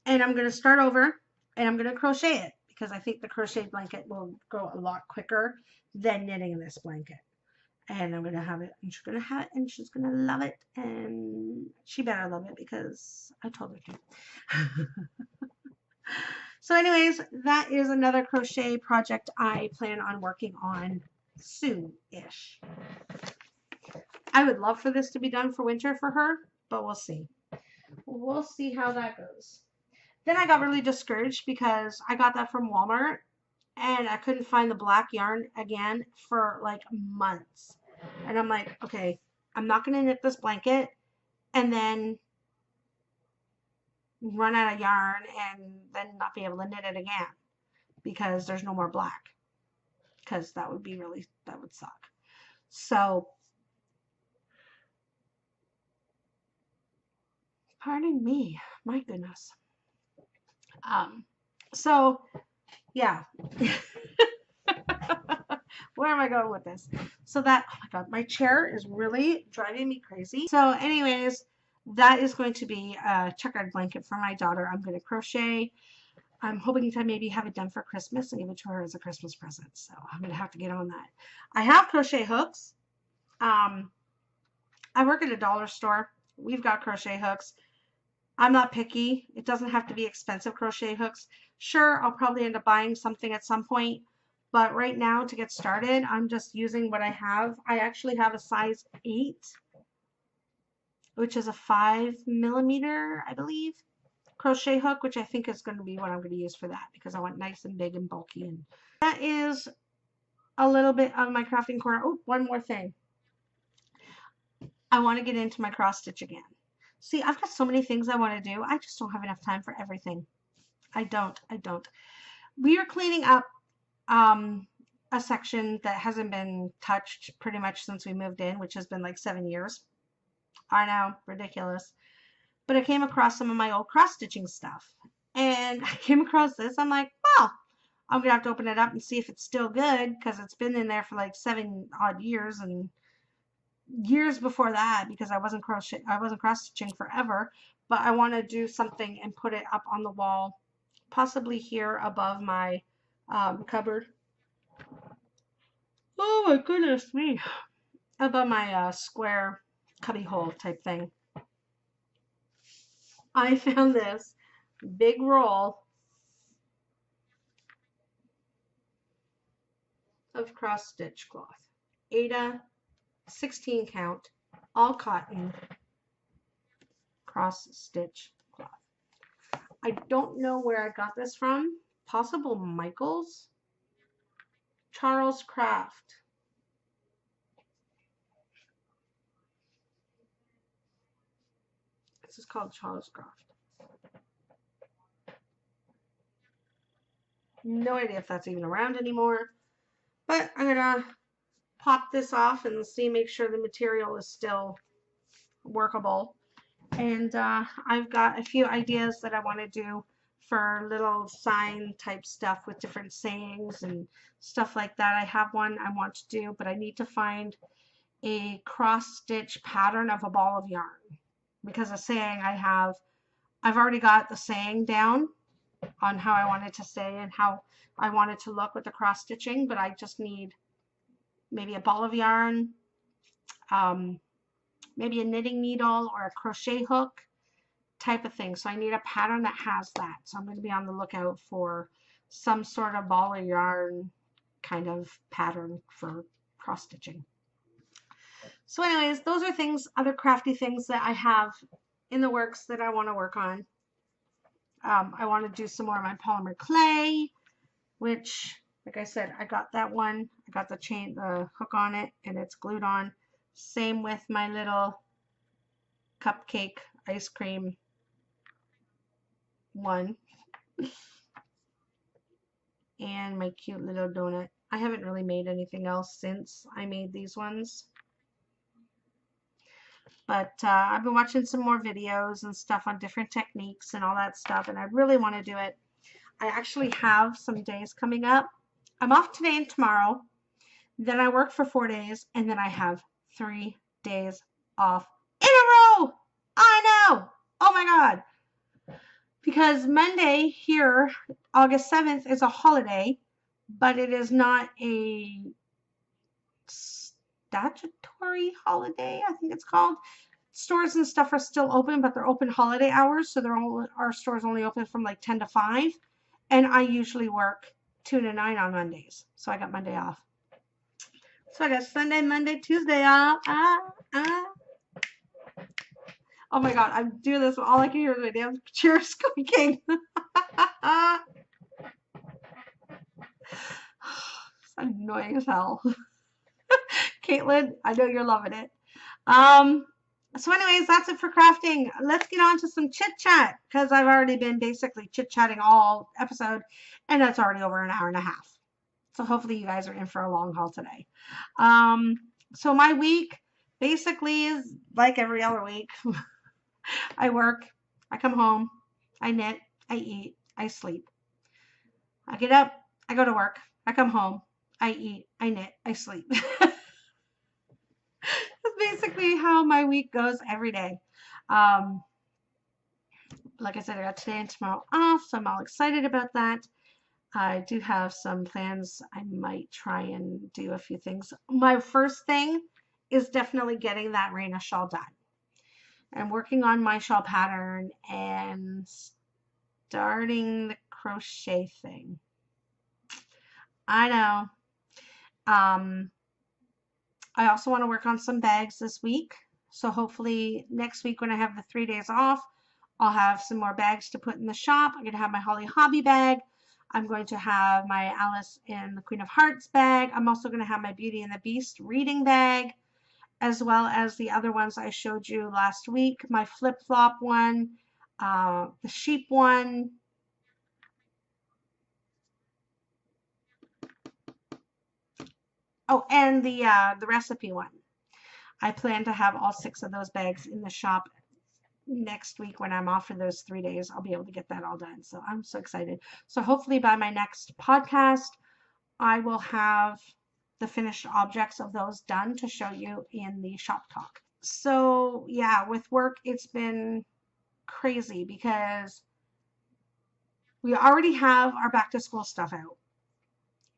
and I'm going to start over and I'm going to crochet it because I think the crochet blanket will go a lot quicker than knitting this blanket. And I'm going to have it and she's going to have it and she's going to love it and she better love it because I told her to. So anyways, that is another crochet project I plan on working on soon-ish. I would love for this to be done for winter for her, but we'll see. We'll see how that goes. Then I got really discouraged because I got that from Walmart and I couldn't find the black yarn again for like months. And I'm like, okay, I'm not going to knit this blanket and then run out of yarn and then not be able to knit it again because there's no more black, because that would suck. So pardon me, my goodness. So yeah. Where am I going with this? So that, oh my god, my chair is really driving me crazy. So anyways, that is going to be a checkered blanket for my daughter. I'm going to crochet. I'm hoping to maybe have it done for Christmas and give it to her as a Christmas present. So I'm going to have to get on that. I have crochet hooks. I work at a dollar store. We've got crochet hooks. I'm not picky. It doesn't have to be expensive crochet hooks. Sure, I'll probably end up buying something at some point. But right now, to get started, I'm just using what I have. I actually have a size 8, which is a 5mm, I believe, crochet hook, which I think is going to be what I'm going to use for that because I want nice and big and bulky. And that is a little bit of my crafting corner. Oh, one more thing. I want to get into my cross stitch again. See, I've got so many things I want to do. I just don't have enough time for everything. I don't. We are cleaning up a section that hasn't been touched pretty much since we moved in, which has been like 7 years. I know, ridiculous. But I came across some of my old cross stitching stuff and I came across this. I'm like, well, I'm gonna have to open it up and see if it's still good because it's been in there for like 7 odd years and years before that because I wasn't cross stitching forever. But I want to do something and put it up on the wall, possibly here above my cupboard. Oh my goodness me. Above my square cubby hole type thing. I found this big roll of cross stitch cloth. Ada 16 count, all cotton cross stitch cloth. I don't know where I got this from. Possible Michael's. Charles Craft. This is called Charles Craft. No idea if that's even around anymore. But I'm going to pop this off and see, make sure the material is still workable. And I've got a few ideas that I want to do for little sign type stuff with different sayings and stuff like that. I have one I want to do, but I need to find a cross stitch pattern of a ball of yarn because a saying I've already got the saying down on how I want it to say and how I want it to look with the cross stitching, but I just need maybe a ball of yarn, maybe a knitting needle or a crochet hook type of thing. So I need a pattern that has that. So I'm going to be on the lookout for some sort of ball of yarn kind of pattern for cross stitching. So anyways, those are things, other crafty things that I have in the works that I want to work on. I want to do some more of my polymer clay, which, like I said, I got that one. I got the hook on it, and it's glued on. Same with my little cupcake ice cream one. and my cute little donut. I haven't really made anything else since I made these ones. But I've been watching some more videos and stuff on different techniques and all that stuff, and I really want to do it. I actually have some days coming up. I'm off today and tomorrow. Then I work for 4 days, and then I have 3 days off in a row. I know. Oh my God. Because Monday here, August 7th, is a holiday, but it is not a statutory holiday, I think it's called. Stores and stuff are still open, but they're open holiday hours, so our stores only open from like 10 to 5, and I usually work 2 to 9 on Mondays, so I got Monday off. So I got Sunday, Monday, Tuesday off. Oh my God, I'm doing this, all I can hear is my damn chair squeaking. It's annoying as hell. Caitlin, I know you're loving it. So anyways, that's it for crafting. Let's get on to some chit chat, because I've already been basically chit chatting all episode, and that's already over an hour and a half. So hopefully you guys are in for a long haul today. So my week basically is like every other week. I work, I come home, I knit, I eat, I sleep. I get up, I go to work, I come home, I eat, I knit, I sleep. That's basically how my week goes every day. Like I said, I got today and tomorrow off, so I'm all excited about that. I do have some plans. I might try and do a few things. My first thing is definitely getting that Raina shawl done. I'm working on my shawl pattern and starting the crochet thing. I know. I also want to work on some bags this week. So hopefully next week when I have the 3 days off, I'll have some more bags to put in the shop. I'm going to have my Holly Hobby bag. I'm going to have my Alice in the Queen of Hearts bag. I'm also going to have my Beauty and the Beast reading bag, as well as the other ones I showed you last week. My flip-flop one, the sheep one, oh, and the recipe one. I plan to have all 6 of those bags in the shop next week when I'm off for those 3 days. I'll be able to get that all done. So I'm so excited. So hopefully by my next podcast, I will have the finished objects of those done to show you in the shop talk. So yeah, with work, it's been crazy because we already have our back to school stuff out.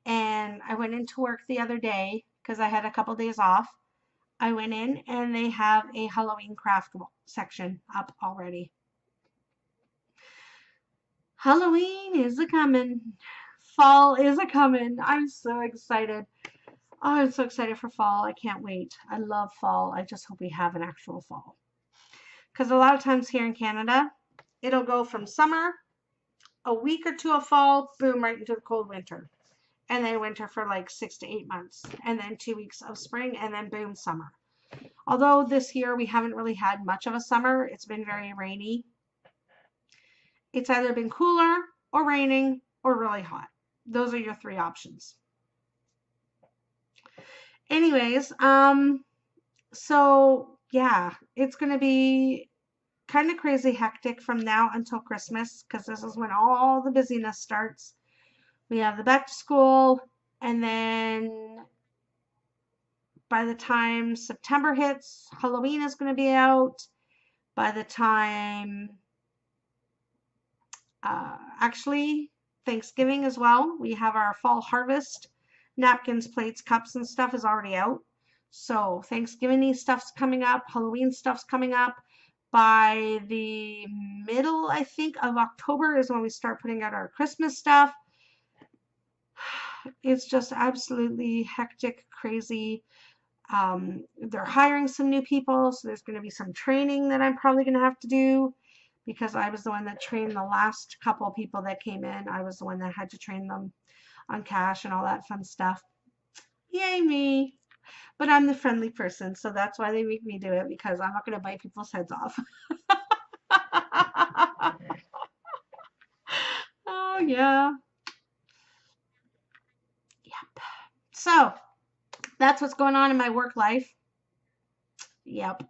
And I went into work the other day because I had a couple days off. I went in and they have a Halloween craft section up already. Halloween is a coming. Fall is a coming. I'm so excited. Oh, I'm so excited for fall. I can't wait. I love fall. I just hope we have an actual fall. Because a lot of times here in Canada, it'll go from summer, a week or two of fall, boom, right into the cold winter. And then winter for like 6 to 8 months. And then 2 weeks of spring, and then boom, summer. Although this year we haven't really had much of a summer. It's been very rainy. It's either been cooler or raining or really hot. Those are your 3 options. Anyways, so yeah, it's going to be kind of crazy hectic from now until Christmas, because this is when all the busyness starts. We have the back to school, and then by the time September hits, Halloween is going to be out. By the time, actually, Thanksgiving as well, we have our fall harvest. Napkins, plates, cups, and stuff is already out. So Thanksgiving stuff's coming up. Halloween stuff's coming up. By the middle, I think, of October is when we start putting out our Christmas stuff. It's just absolutely hectic, crazy. They're hiring some new people, so there's going to be some training that I'm probably going to have to do, because I was the one that trained the last couple of people that came in. I was the one that had to train them on cash and all that fun stuff. Yay me. But I'm the friendly person, so that's why they make me do it, because I'm not going to bite people's heads off. Oh, yeah. So that's what's going on in my work life. Yep.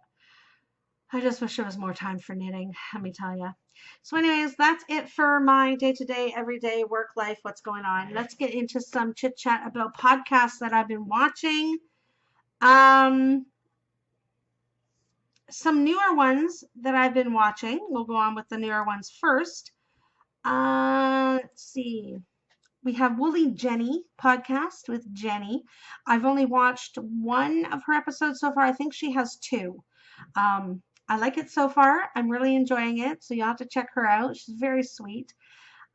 I just wish there was more time for knitting, let me tell you. So anyways, that's it for my day-to-day, everyday work life, what's going on. Let's get into some chit-chat about podcasts that I've been watching. Some newer ones that I've been watching. We'll go on with the newer ones first. Let's see. We have Woolly Jenny podcast with Jenny. I've only watched one of her episodes so far. I think she has two. I like it so far. I'm really enjoying it. So you'll have to check her out. She's very sweet.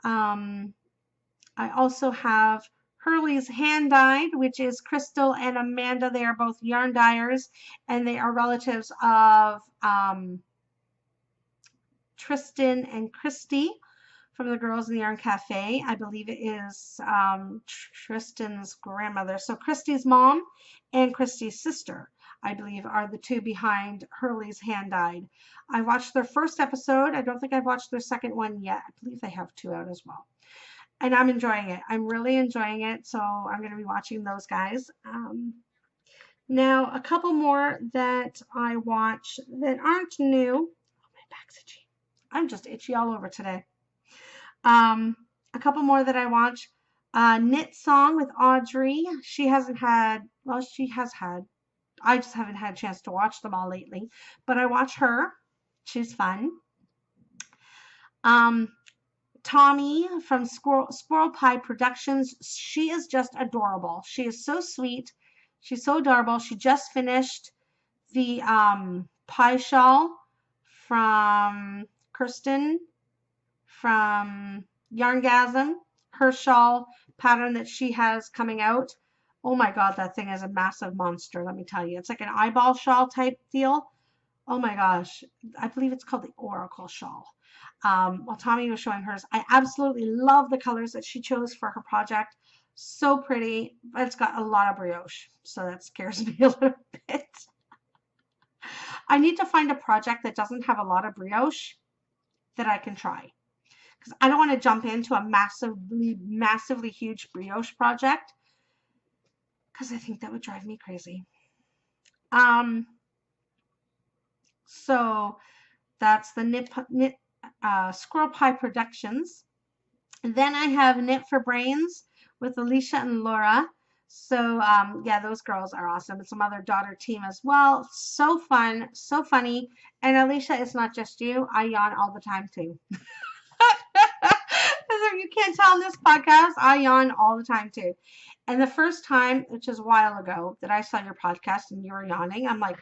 I also have Hurley's Hand Dyed, which is Crystal and Amanda. They are both yarn dyers, and they are relatives of Tristan and Christy from the Girls in the Yarn Cafe. I believe it is Tristan's grandmother. So Christy's mom and Christy's sister, I believe, are the two behind Hurley's Hand Dyed. I watched their first episode. I don't think I've watched their second one yet. I believe they have two out as well. And I'm enjoying it. I'm really enjoying it. So I'm going to be watching those guys. Now, a couple more that I watch that aren't new. Oh, my back's itchy. I'm just itchy all over today. A couple more that I watch. Knit Song with Audrey. She hasn't had, well, she has had. I just haven't had a chance to watch them all lately. But I watch her. She's fun. Tommy from Squirrel Pie Productions. She is just adorable. She is so sweet. She's so adorable. She just finished the pie shawl from Kirsten from Yarngasm. Her shawl pattern that she has coming out. Oh my God, that thing is a massive monster, let me tell you. It's like an eyeball shawl type deal. Oh my gosh. I believe it's called the Oracle shawl. While Tommy was showing hers, I absolutely love the colors that she chose for her project. So pretty, but it's got a lot of brioche, so that scares me a little bit. I need to find a project that doesn't have a lot of brioche that I can try, because I don't want to jump into a massively huge brioche project, because I think that would drive me crazy. So that's the Knit Squirrel Pie Productions. And then I have Knit for Brains with Alicia and Laura. So yeah, those girls are awesome. It's a mother-daughter team as well. So fun, so funny. And Alicia, it's not just you. I yawn all the time too. If you can't tell in this podcast, I yawn all the time too. And the first time, which is a while ago, that I saw your podcast and you were yawning, I'm like,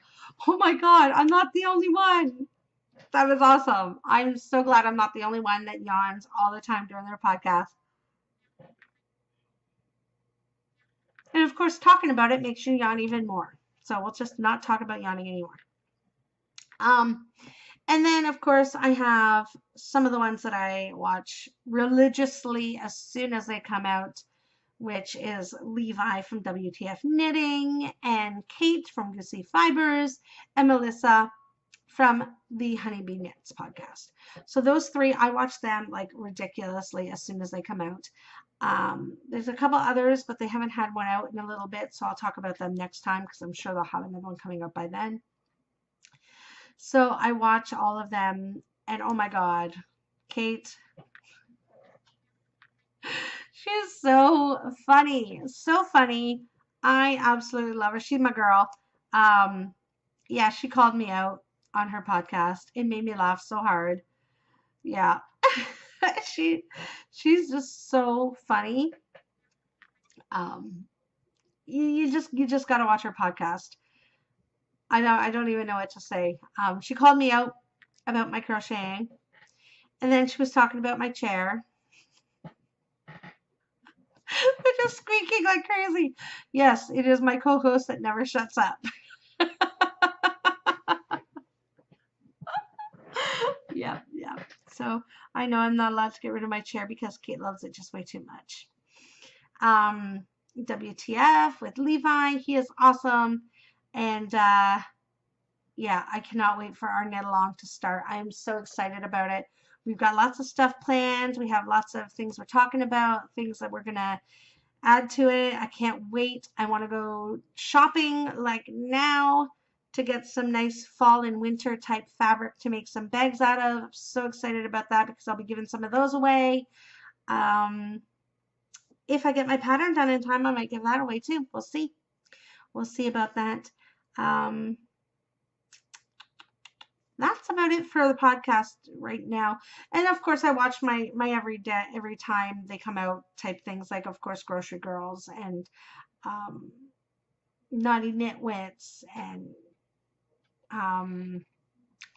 oh my God, I'm not the only one. That was awesome. I'm so glad I'm not the only one that yawns all the time during their podcast. And of course, talking about it makes you yawn even more. So we'll just not talk about yawning anymore. And then, of course, I have some of the ones that I watch religiously as soon as they come out, which is Levi from WTF Knitting, and Kate from Goosey Fibers, and Melissa from the Honeybee Knits podcast. So those three, I watch them like ridiculously as soon as they come out. There's a couple others, but they haven't had one out in a little bit, so I'll talk about them next time because I'm sure they'll have another one coming up by then. So I watch all of them, and oh my God, Kate, she's so funny, so funny. I absolutely love her. She's my girl. Yeah, she called me out on her podcast. It made me laugh so hard. Yeah, she's just so funny. You just gotta watch her podcast. I don't even know what to say. She called me out about my crocheting, and then she was talking about my chair. They're just squeaking like crazy. Yes, it is my co-host that never shuts up. Yeah. So I know I'm not allowed to get rid of my chair because Kate loves it just way too much. WTF with Levi. He is awesome. And yeah, I cannot wait for our knit along to start. I am so excited about it. We've got lots of stuff planned. We have lots of things we're talking about, things that we're gonna add to it. I can't wait. I want to go shopping like now to get some nice fall and winter type fabric to make some bags out of. I'm so excited about that because I'll be giving some of those away. If I get my pattern done in time, I might give that away too. We'll see. We'll see about that. That's about it for the podcast right now. And of course, I watch my every time they come out type things, like of course Grocery Girls and Naughty Nitwits and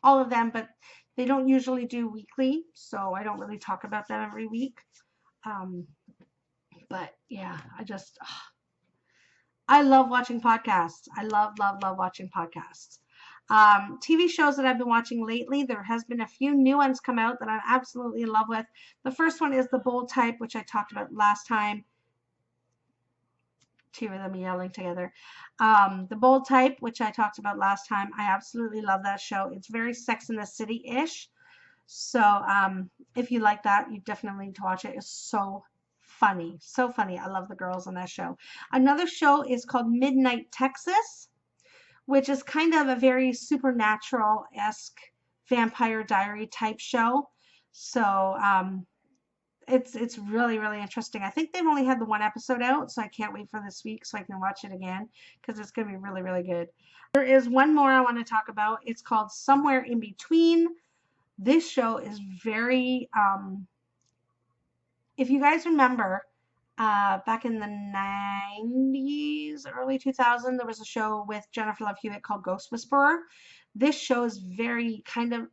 all of them, but they don't usually do weekly, so I don't really talk about them every week. But yeah, I love watching podcasts. I love watching podcasts. TV shows that I've been watching lately, there has been a few new ones come out that I'm absolutely in love with. The first one is The Bold Type, which I talked about last time. Two of them yelling together. The Bold Type, which I talked about last time. I absolutely love that show. It's very Sex in the City-ish. So if you like that, you definitely need to watch it. It's so funny. So funny. I love the girls on that show. Another show is called Midnight Texas, which is kind of a very supernatural-esque Vampire Diary type show. So it's really, really interesting. I think they've only had the one episode out, so I can't wait for this week so I can watch it again because it's going to be really, really good. There is one more I want to talk about. It's called Somewhere in Between. This show is very, if you guys remember, back in the 90s, early 2000s, there was a show with Jennifer Love Hewitt called Ghost Whisperer. This show is very kind of,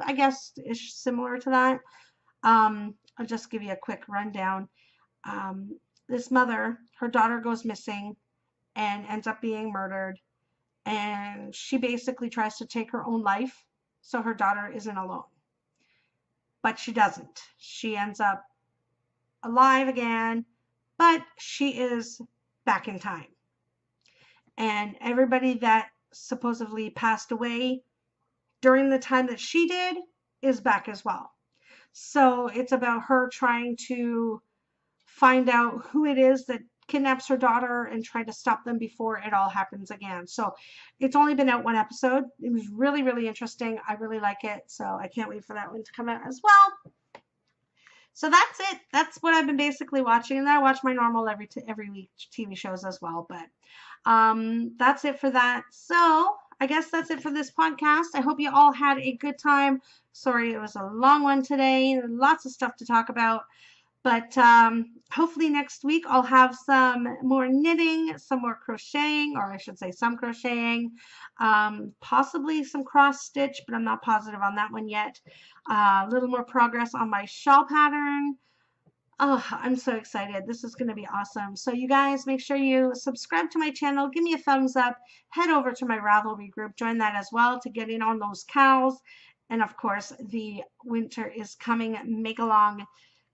I guess, is similar to that. I'll just give you a quick rundown. This mother, her daughter goes missing and ends up being murdered, and she basically tries to take her own life so her daughter isn't alone. But she doesn't. She ends up alive again, but she is back in time. And everybody that supposedly passed away during the time that she did is back as well. So it's about her trying to find out who it is that kidnaps her daughter and try to stop them before it all happens again. So it's only been out one episode. It was really, really interesting. I really like it. So I can't wait for that one to come out as well. So that's it. That's what I've been basically watching. And then I watch my normal every week TV shows as well. But that's it for that. So I guess that's it for this podcast. I hope you all had a good time. Sorry, it was a long one today. Lots of stuff to talk about. But hopefully next week I'll have some more knitting, some more crocheting, or I should say some crocheting, possibly some cross stitch, but I'm not positive on that one yet. A little more progress on my shawl pattern. Oh, I'm so excited. This is going to be awesome. So you guys, make sure you subscribe to my channel. Give me a thumbs up. Head over to my Ravelry group. Join that as well to get in on those cows. And of course, the winter is coming. Make along.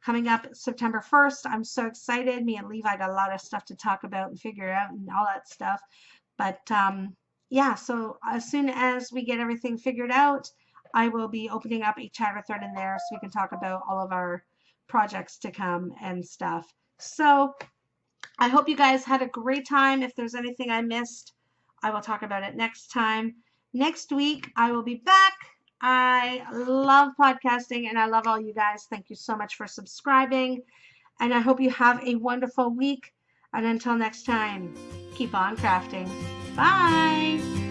Coming up September 1st. I'm so excited. Me and Levi got a lot of stuff to talk about and figure out and all that stuff. But yeah, so as soon as we get everything figured out, I will be opening up a chatter thread in there so we can talk about all of our projects to come and stuff. So I hope you guys had a great time. If there's anything I missed, I will talk about it next time. Next week, I will be back. I love podcasting and I love all you guys. Thank you so much for subscribing. And I hope you have a wonderful week. And until next time, keep on crafting. Bye.